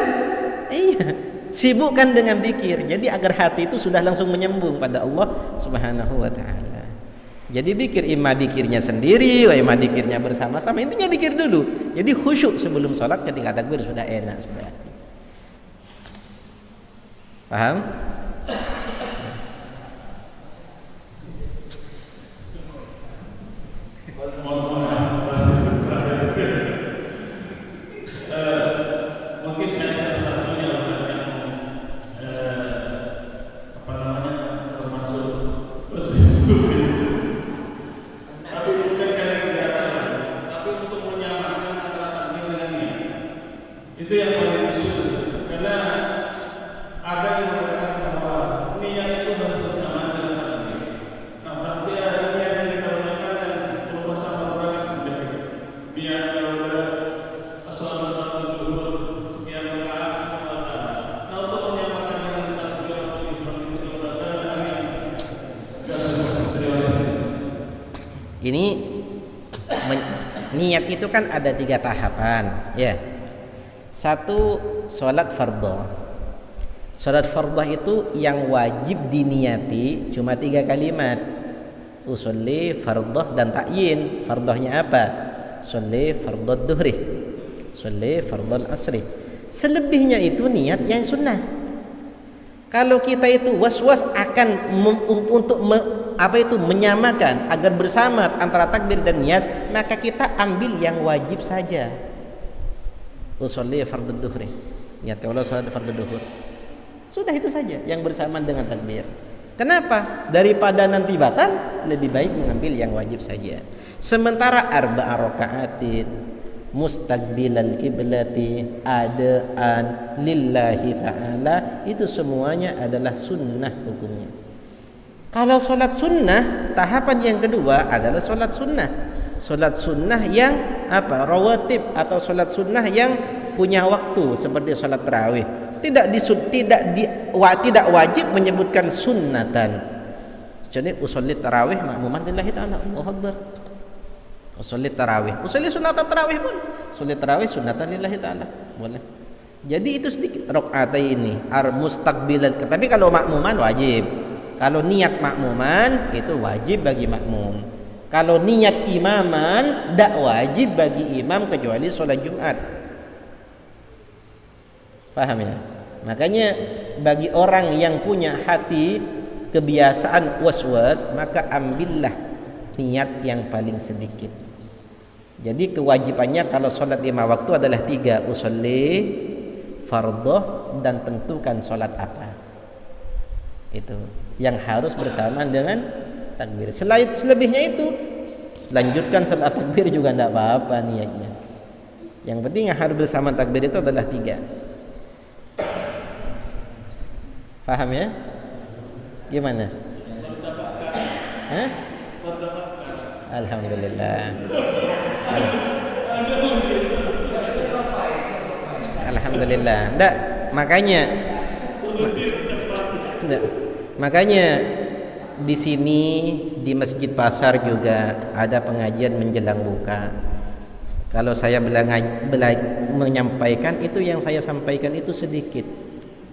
Iya, sibukkan dengan zikir. Jadi agar hati itu sudah langsung menyambung pada Allah Subhanahu wa taala. Jadi zikir imma zikirnya sendiri, imma zikirnya bersama-sama. Intinya zikir dulu. Jadi khusyuk sebelum sholat, ketika takbir sudah enak sudah. Paham? Mungkin saya salah satunya Ustaz yang termasuk tapi bukan karena kegiatan, tapi untuk menyamakan antara takbir dengan niat. Itu yang paling sulit. Karena ada yang mengatakan bahwa niat itu harus bersamaan dengan takbir. Nah, berarti ada niat yang kita gunakan dan berubah sama beragam. Niat yang sekian rakaat. Nah, untuk menyamakan dengan takbir atau ihram itu Ini niat itu kan ada 3 tahapan, ya. 1, sholat fardhu. Sholat fardhu itu yang wajib diniati cuma 3 kalimat. Usolli, fardhu, dan ta'yin. Fardhunya apa? Sholli fardhu dhuhri, sholli fardhu asri. Selebihnya itu niat yang sunnah. Kalau kita itu was-was akan menyamakan agar bersama antara takbir dan niat, maka kita ambil yang wajib saja. Usolli fardhu dhuhri, niat kalau salat fardhu dhuhur. Sudah itu saja yang bersamaan dengan takbir. Kenapa? Daripada nanti batal, lebih baik mengambil yang wajib saja. Sementara arba'a raka'atin mustaqbilal kiblati adaan lillahi ta'ala, itu semuanya adalah sunnah hukumnya. Kalau sholat sunnah, tahapan yang kedua adalah sholat sunnah. Sholat sunnah yang rawatib, atau sholat sunnah yang punya waktu, seperti sholat tarawih. Tidak wajib menyebutkan sunnatan. Jadi usolli tarawih ma'muman lillahi ta'ala, Allahu Akbar. Usolli tarawih, usolli sunatan tarawih pun, usolli tarawih sunnatan lillahi ta'ala, boleh. Jadi itu sedikit rakaat ini mustaqbilal. Tapi kalau makmuman wajib. Kalau niat makmuman itu wajib bagi makmum. Kalau niat imaman tidak wajib bagi imam kecuali sholat Jumat. Paham ya? Makanya bagi orang yang punya hati kebiasaan was-was, maka ambillah niat yang paling sedikit. Jadi kewajibannya kalau sholat 5 waktu adalah 3, usolli, fardhu, dan tentukan sholat apa. Itu yang harus bersamaan dengan takbir. Selebihnya itu lanjutkan sholat takbir juga tidak apa-apa niatnya. Yang penting yang harus bersamaan takbir itu adalah 3. Paham ya? Gimana? Hah? Alhamdulillah. Alhamdulillah. Enggak, makanya di sini di Masjid Pasar juga ada pengajian menjelang buka. Kalau saya menyampaikan itu, yang saya sampaikan itu sedikit.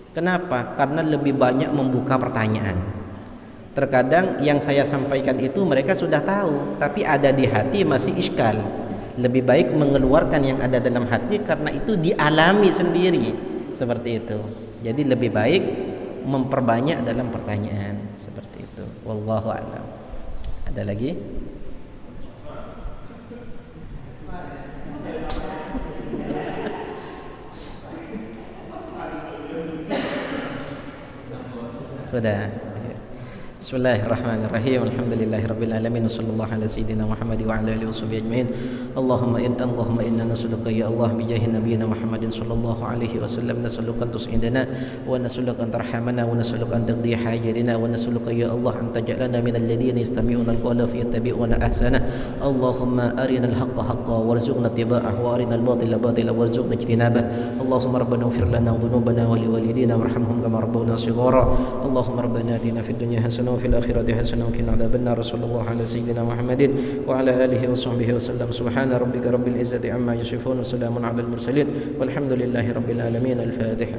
Kenapa? Karena lebih banyak membuka pertanyaan. Terkadang yang saya sampaikan itu mereka sudah tahu, tapi ada di hati masih iskal. Lebih baik mengeluarkan yang ada dalam hati karena itu dialami sendiri, seperti itu. Jadi lebih baik memperbanyak dalam pertanyaan, seperti itu. Wallahu a'lam. Ada lagi? Sudah. Bismillahirrahmanirrahim. Alhamdulillahirabbil alamin. Wassallallahu ala sayyidina Muhammad wa ala alihi washabbihi ajmain. Allahumma inna nas'aluka ya Allah bi jahi nabiyyina Muhammadin sallallahu alaihi wasallam, nas'aluka an tus'idana wa nas'aluka an tarhamana wa nas'aluka an taqdi hajatina wa nas'aluka ya Allah an taj'alana minal ladzina yastami'una al-qawla fayattabi'una ahsana. Allahumma arina al-haqqa haqqan warzuqna ittiba'ahu wa arina al-batila batilan warzuqna ijtinabah. Allahumma rabbana ighfir lana dhunubana wa liwalidina warhamhum kama rabbawna shighara. Allahumma rabbana atina fid dunya hasanah وفي الآخرة حسنة وقنا عذاب النار. صلى الله على سيدنا محمد وعلى آله وصحبه وسلم. سبحان ربك رب العزة عما يصفون وسلام على المرسلين والحمد لله رب العالمين. الفاتحة.